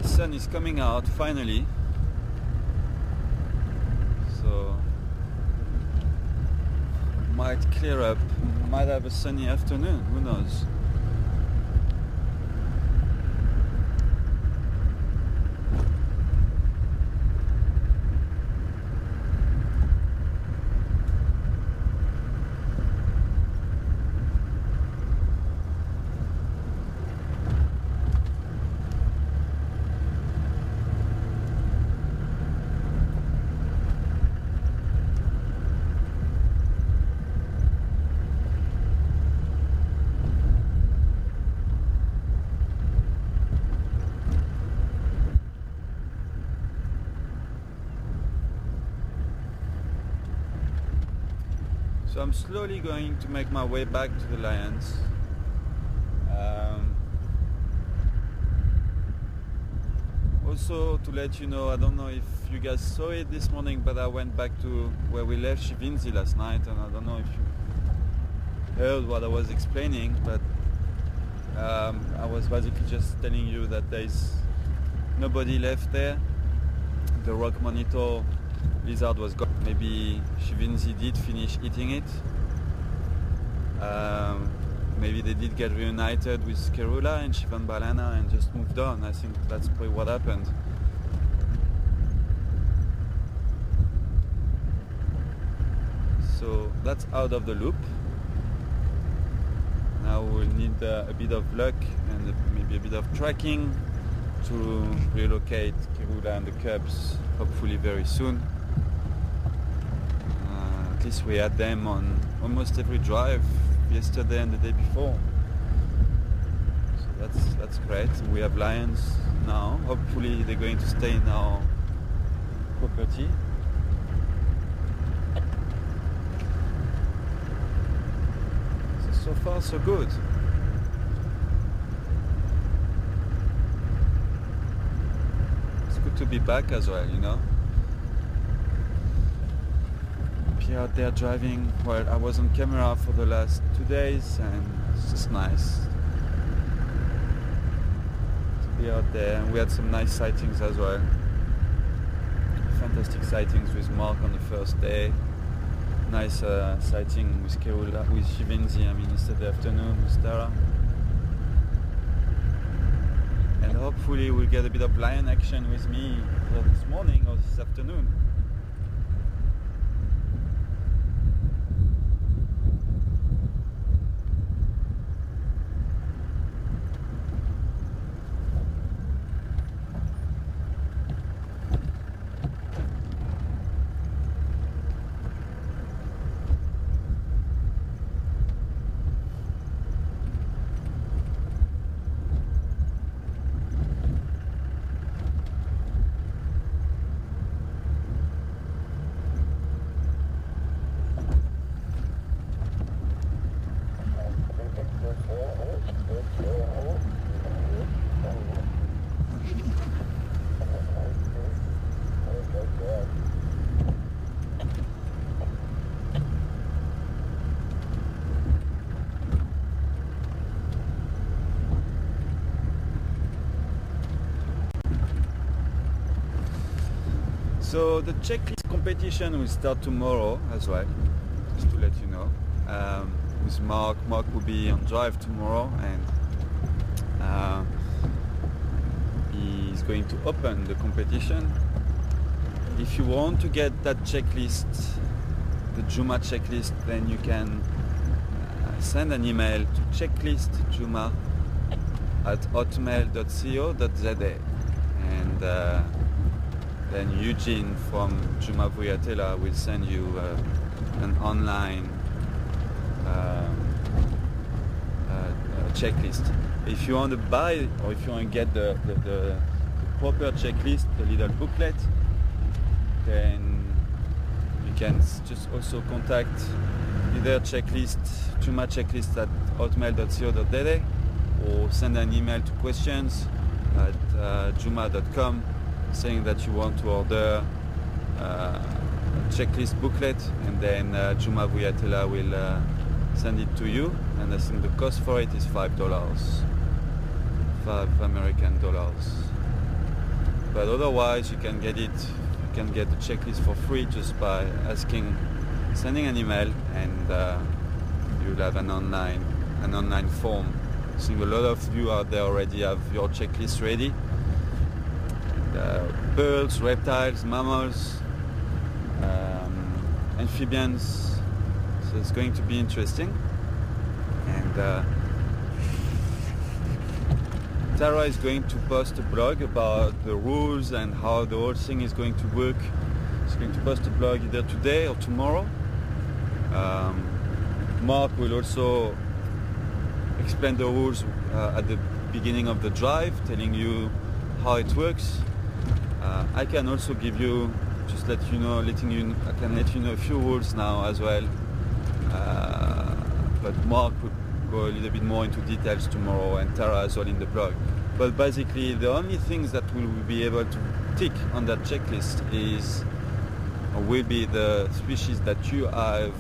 Sun is coming out finally, so might clear up, might have a sunny afternoon, who knows. So I'm slowly going to make my way back to the lions. Also to let you know, I don't know if you guys saw it this morning, but I went back to where we left Shivinzi last night, and I don't know if you heard what I was explaining, but I was basically just telling you that there is nobody left there. The rock monitor lizard was gone. Maybe Shivinzi did finish eating it. Maybe they did get reunited with Kerula and Shivanbalana and just moved on. I think that's probably what happened. So that's out of the loop. Now we'll need a bit of luck and maybe a bit of tracking to relocate Kerula and the cubs, hopefully very soon. At least we had them on almost every drive yesterday and the day before. So that's great. We have lions now. Hopefully they're going to stay in our property. So far so good. It's good to be back as well, you know. Be out there driving. Well, I was on camera for the last 2 days and it's just nice to be out there. And we had some nice sightings as well. Fantastic sightings with Mark on the first day. Nice sighting with Keula, with Shivinzi, yesterday afternoon with Tara. And hopefully we'll get a bit of lion action with me this morning or this afternoon. So the checklist competition will start tomorrow as well, just to let you know. With Mark will be on drive tomorrow, and he's going to open the competition. If you want to get that checklist, the Juma checklist, then you can send an email to checklistjuma@hotmail.co.za, and then Eugene from Juma Vuyatela will send you an online checklist. If you want to buy, or if you want to get the proper checklist, the little booklet, then you can just also contact either Juma checklist at hotmail.co.za, or send an email to questions@juma.com saying that you want to order a checklist booklet, and then Juma Vuyatela will send it to you, and I think the cost for it is $5, $5 American. But otherwise you can get the checklist for free just by sending an email, and you'll have an online form. I think a lot of you out there already have your checklist ready. Birds, reptiles, mammals, amphibians, so it's going to be interesting. And Tara is going to post a blog about the rules and how the whole thing is going to work. She's going to post a blog either today or tomorrow. Mark will also explain the rules at the beginning of the drive, telling you how it works. I can also give you, I can let you know a few rules now as well. But Mark will go a little bit more into details tomorrow, and Tara as well in the blog. But basically, the only things that we will be able to tick on that checklist will be the species that you have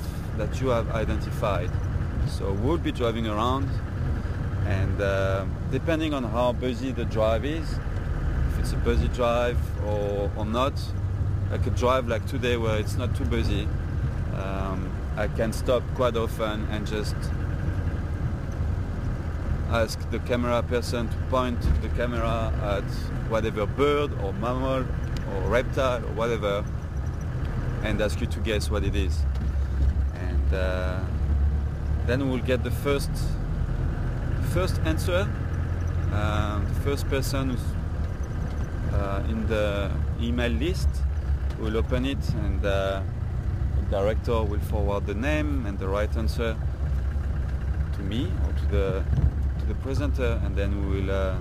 identified. So we'll be driving around, and depending on how busy the drive is, if it's a busy drive or not, like a drive like today where it's not too busy, I can stop quite often and just ask the camera person to point the camera at whatever bird or mammal or reptile or whatever, and ask you to guess what it is. And then we'll get the first answer. The first person who's in the email list will open it, and the director will forward the name and the right answer to me or to the presenter, and then we will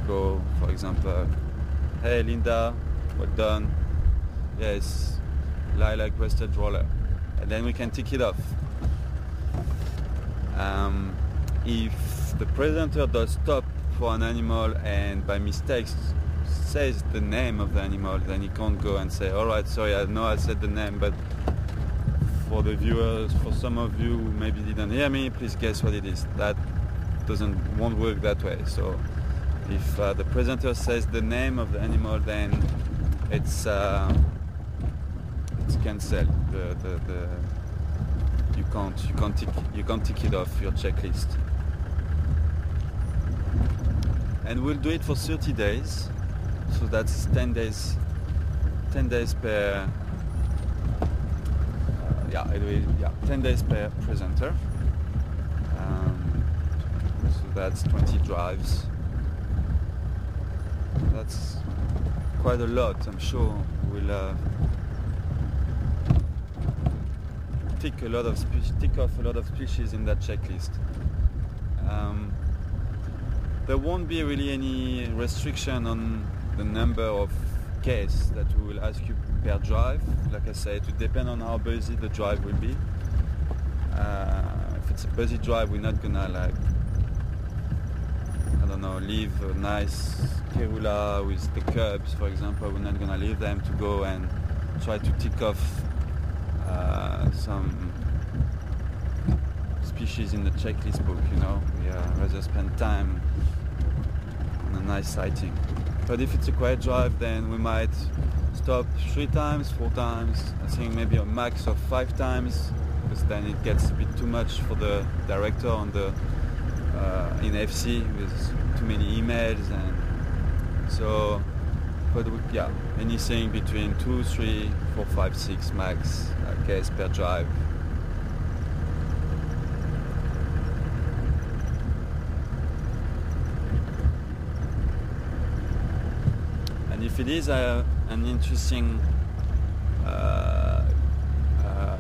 go, for example, hey Linda, well done, yes, lilac breasted roller, and then we can tick it off. If the presenter does stop for an animal and by mistake says the name of the animal, then he can't go and say, alright, sorry, I know I said the name, but for the viewers, for some of you who maybe didn't hear me, please guess what it is. That won't work that way. So If the presenter says the name of the animal, then it's cancelled. You can't tick it off your checklist. And we'll do it for 30 days. So that's 10 days per 10 days per presenter. So that's 20 drives. That's quite a lot. I'm sure we'll tick off a lot of species in that checklist. There won't be really any restriction on the number of cases that we will ask you per drive. Like I said, it will depend on how busy the drive will be. If it's a busy drive, we're not gonna leave a nice Kerula with the cubs, for example. We're not gonna leave them to go and try to tick off some species in the checklist book, We rather spend time on a nice sighting. But if it's a quiet drive, then we might stop 3 times, 4 times, I think maybe a max of 5 times, because then it gets a bit too much for the director on the in FC with too many emails, and so anything between 2, 3, 4, 5, 6 max case per drive. And if it is an interesting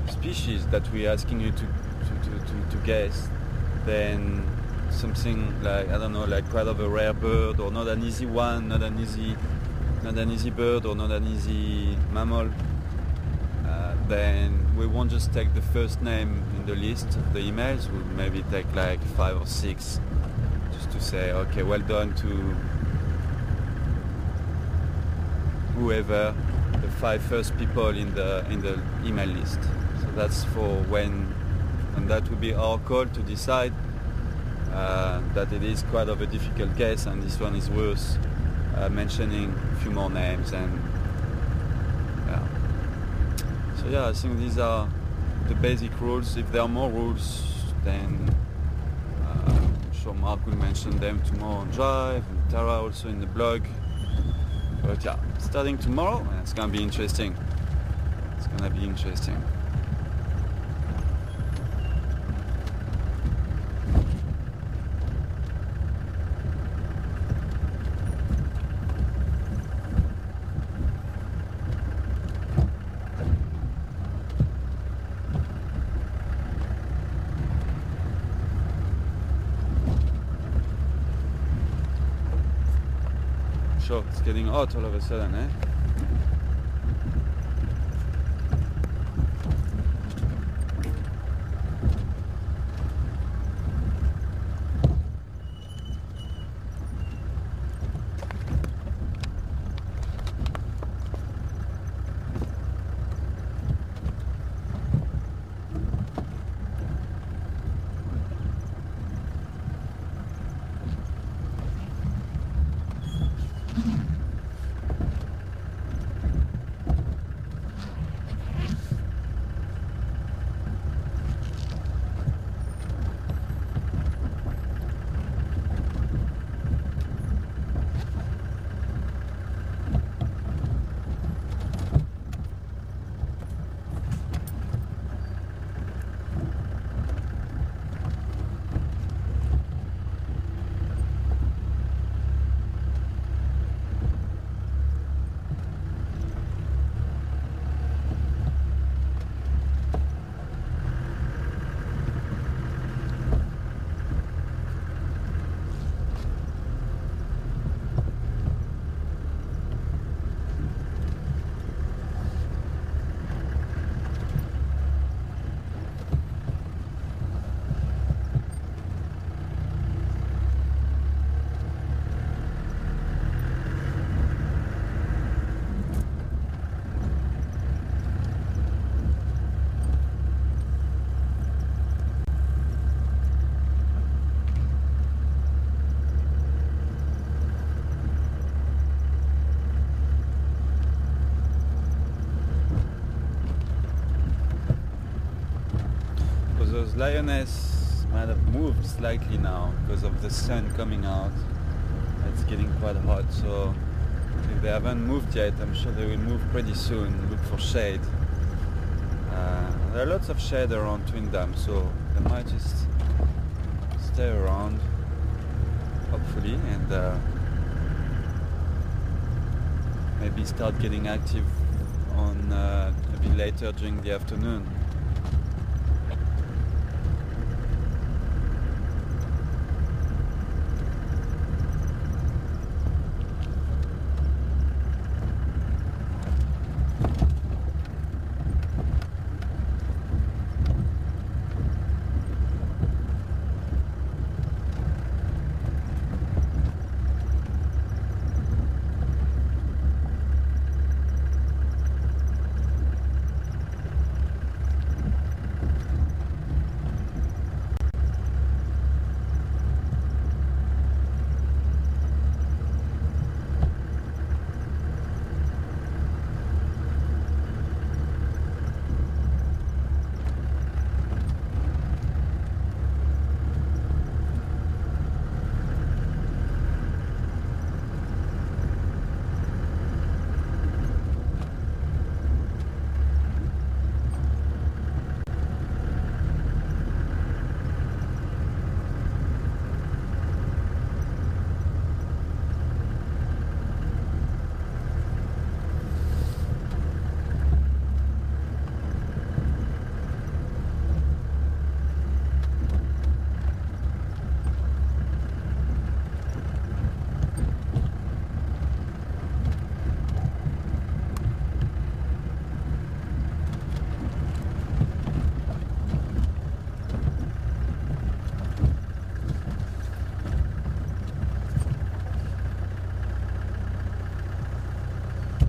species that we're asking you to guess, then something like, like quite of a rare bird, or not an easy one, not an easy bird, or not an easy mammal, then we won't just take the first name in the list of the emails. We'll maybe take like 5 or 6 just to say, okay, well done to whoever, the 5 first people in the email list. So that's for when, and that will be our call to decide that it is quite of a difficult case, and this one is worth mentioning a few more names. And I think these are the basic rules. If there are more rules, then I'm sure Mark will mention them tomorrow on Drive, and Tara also in the blog. But starting tomorrow, and it's gonna be interesting. Sure, it's getting hot all of a sudden, eh? Those lioness might have moved slightly now because of the sun coming out. It's getting quite hot, so if they haven't moved yet, I'm sure they will move pretty soon. Look for shade. There are lots of shade around Twin Dam, so they might just stay around, hopefully, and maybe start getting active on a bit later during the afternoon.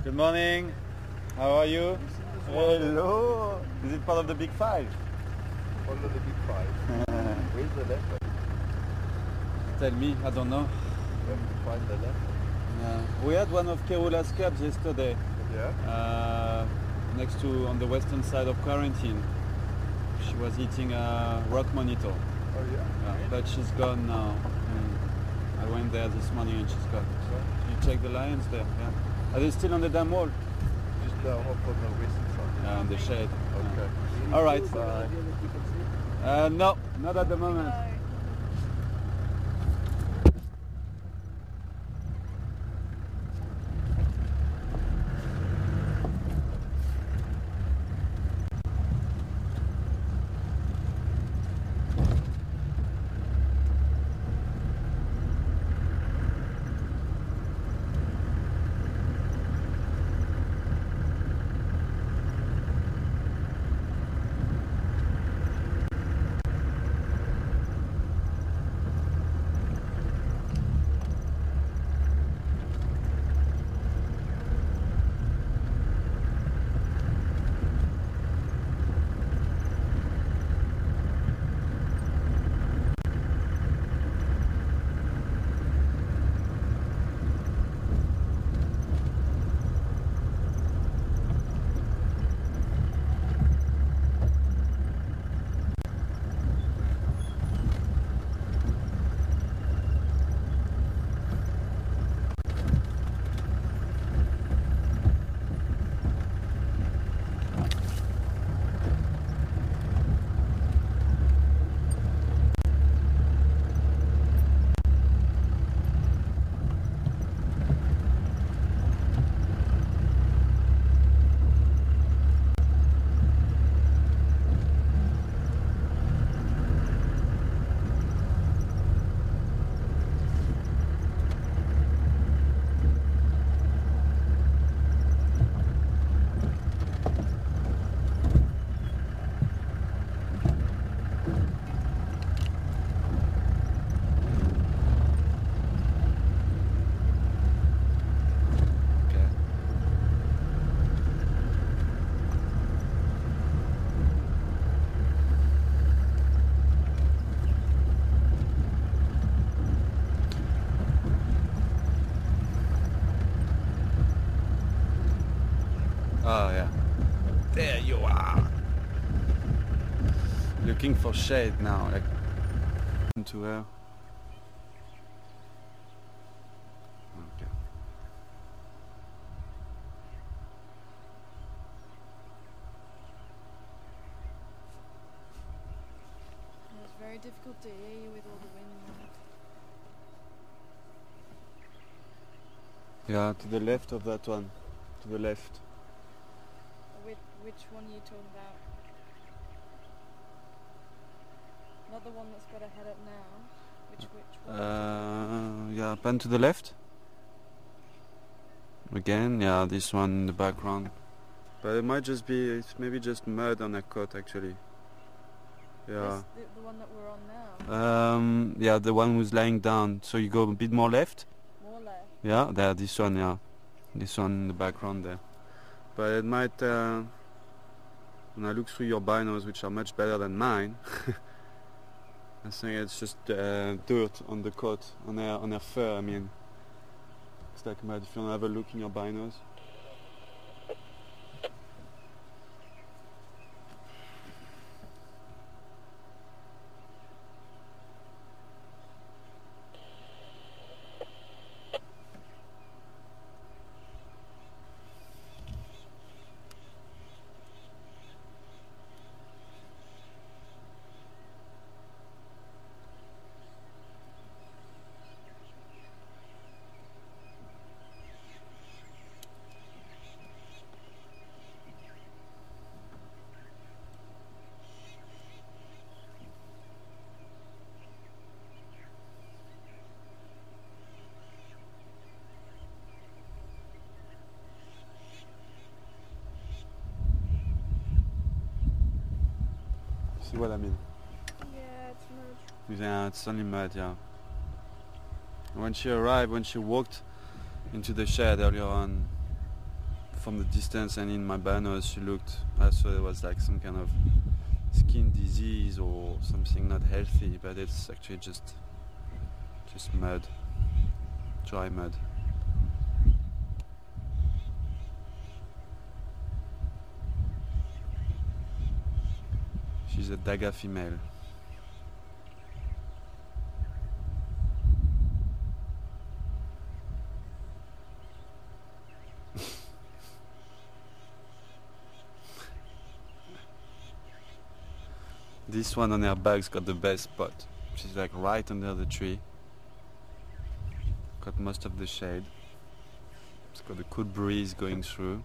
Good morning. How are you? Hello. Is it part of the Big Five? Part of the Big Five. Where's the left one? Tell me, I don't know. You have to find the left. We had one of Kerula's cabs yesterday. Yeah? Next to, on the western side of quarantine. She was eating a rock monitor. Oh yeah? But she's gone now. I went there this morning and she's gone. You check the lions there? Yeah. Are they still on the dam wall? Just up on the western side. Yeah, in the shade. Okay. All right. Bye. No, not at the moment. Oh yeah. There you are. looking for shade now, like to her. Okay. It's very difficult to hear you with all the wind. Yeah, to the left of that one. To the left. Which one are you talking about? Not the one that's got a head up now. Which one? Yeah, pan to the left. Again, yeah, this one in the background. But it might just be, it's maybe just mud on a coat actually. Yeah. The one that we're on now? Yeah, the one who's lying down. So you go a bit more left. More left? Yeah, there, this one, yeah. This one in the background there. But it might, when I look through your binos, which are much better than mine, I think it's just dirt on the coat, on her fur, I mean. It's like mud. If you want to have a look in your binos. See what I mean? Yeah, it's mud. Yeah, it's only mud, yeah. When she arrived, when she walked into the shed earlier on, from the distance and in my binos, she looked, I thought it was like some kind of skin disease or something not healthy, but it's actually just mud, dry mud. She's a Daga female. This one on her back's got the best spot. She's like right under the tree. Got most of the shade. It's got a cool breeze going through.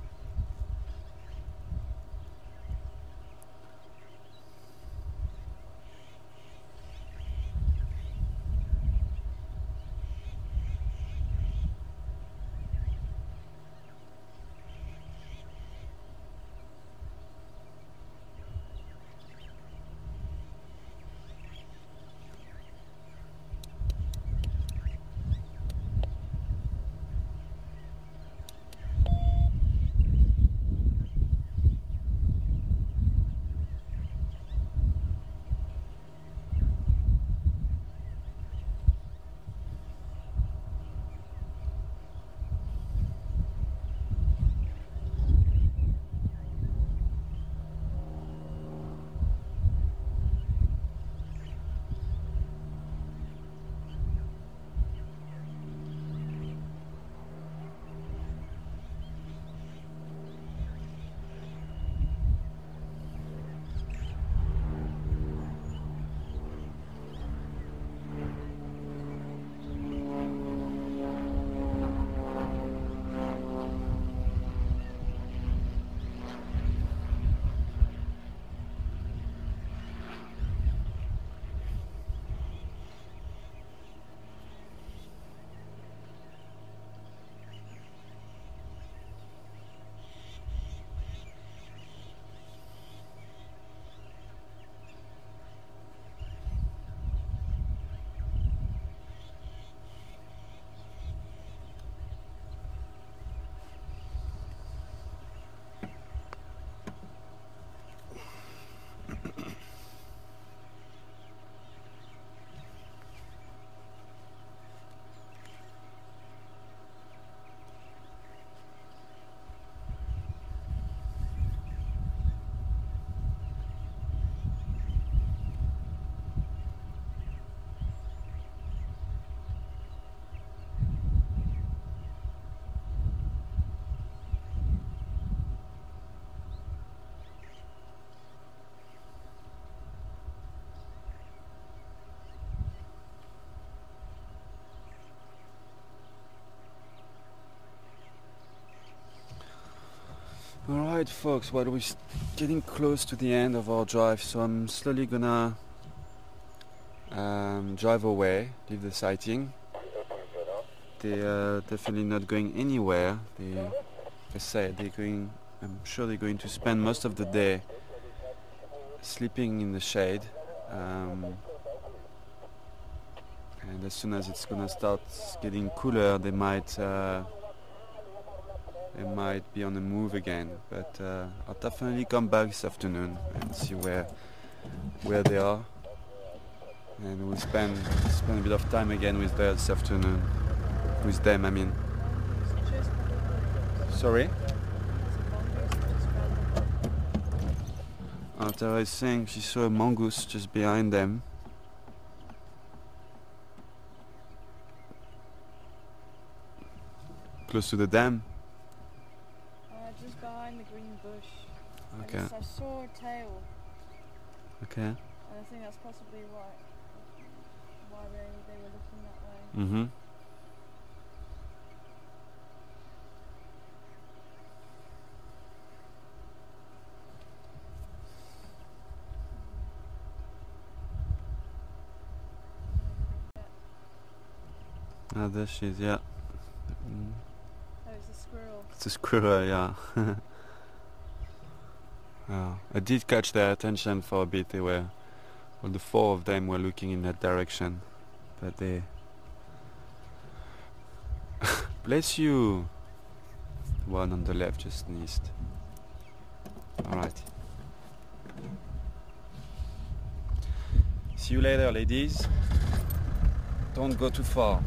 Alright folks, well we're getting close to the end of our drive, so I'm slowly gonna drive away, leave the sighting. They're definitely not going anywhere. They say I'm sure they're going to spend most of the day sleeping in the shade. And as soon as it's gonna start getting cooler, they might be on the move again. But I'll definitely come back this afternoon and see where they are, and we'll spend a bit of time again with them this afternoon. With them, I mean. Sorry? Tara is saying she saw a mongoose just behind them. Close to the dam? Just behind the green bush. Okay. I saw a tail. Okay. And I think that's possibly why they were looking that way. Mm-hmm. Ah, there she is, yeah. Oh, it's a squirrel. It's a squirrel, yeah. I did catch their attention for a bit. All the four of them were looking in that direction. But they... Bless you! The one on the left just sneezed. Alright. See you later, ladies. Don't go too far.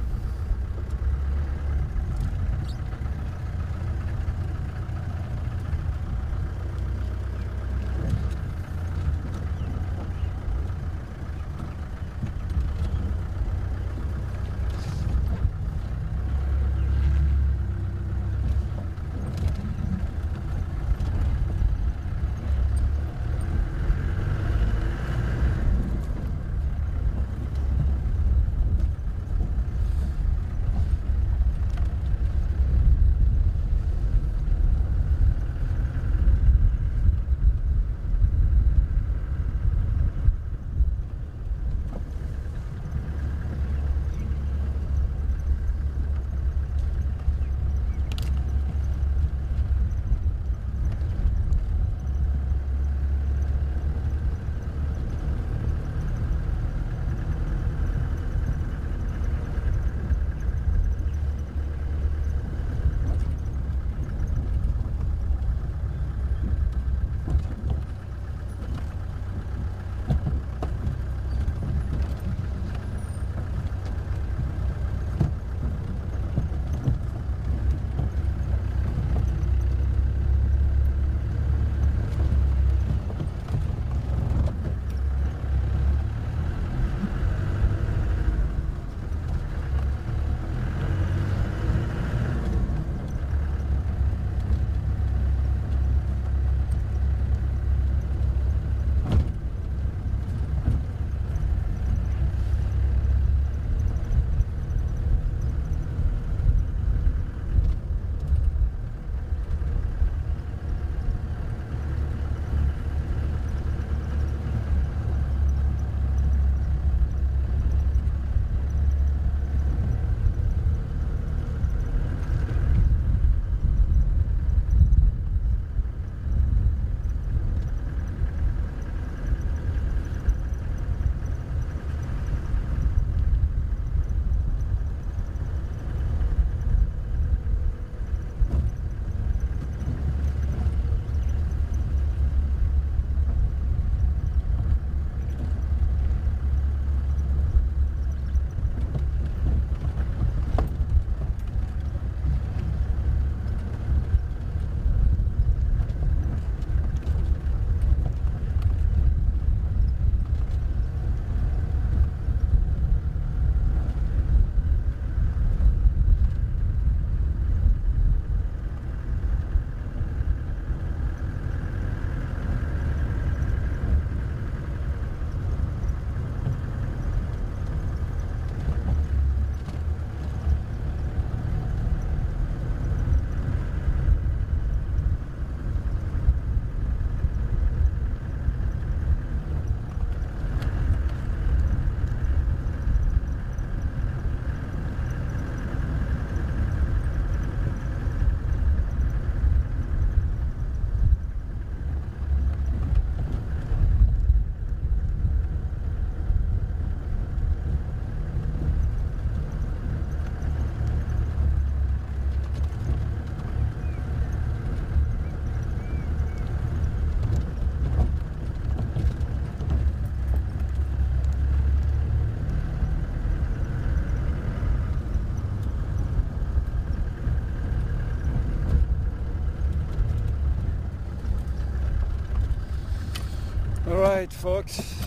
Alright folks,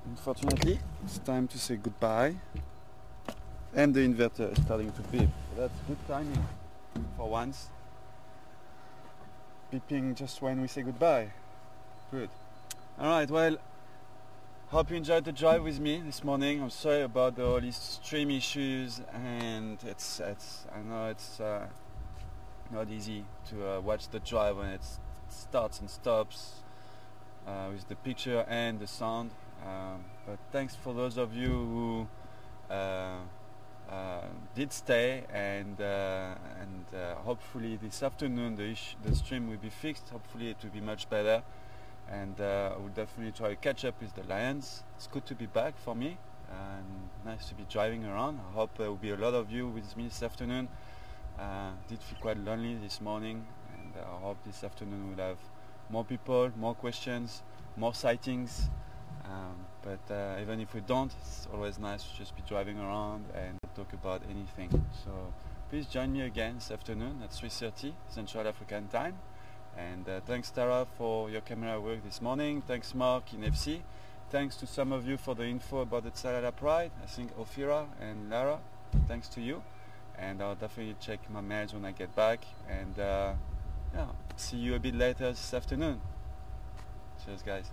unfortunately it's time to say goodbye, and the inverter is starting to beep. That's good timing for once. Beeping just when we say goodbye. Good. Alright, well, hope you enjoyed the drive with me this morning. I'm sorry about all these stream issues, and I know it's not easy to watch the drive when it starts and stops with the picture and the sound. But thanks for those of you who did stay, and hopefully this afternoon the stream will be fixed. Hopefully it will be much better, and I will definitely try to catch up with the lions. It's good to be back for me, and nice to be driving around. I hope there will be a lot of you with me this afternoon. Did feel quite lonely this morning, and I hope this afternoon we'll have more people, more questions, more sightings. But even if we don't, it's always nice to just be driving around and talk about anything. So please join me again this afternoon at 3:30 Central African time. And thanks Tara for your camera work this morning. Thanks Mark in FC. Thanks to some of you for the info about the Tsalala Pride. I think Ophira and Lara, thanks to you. And I'll definitely check my mails when I get back. And yeah, see you a bit later this afternoon. Cheers guys.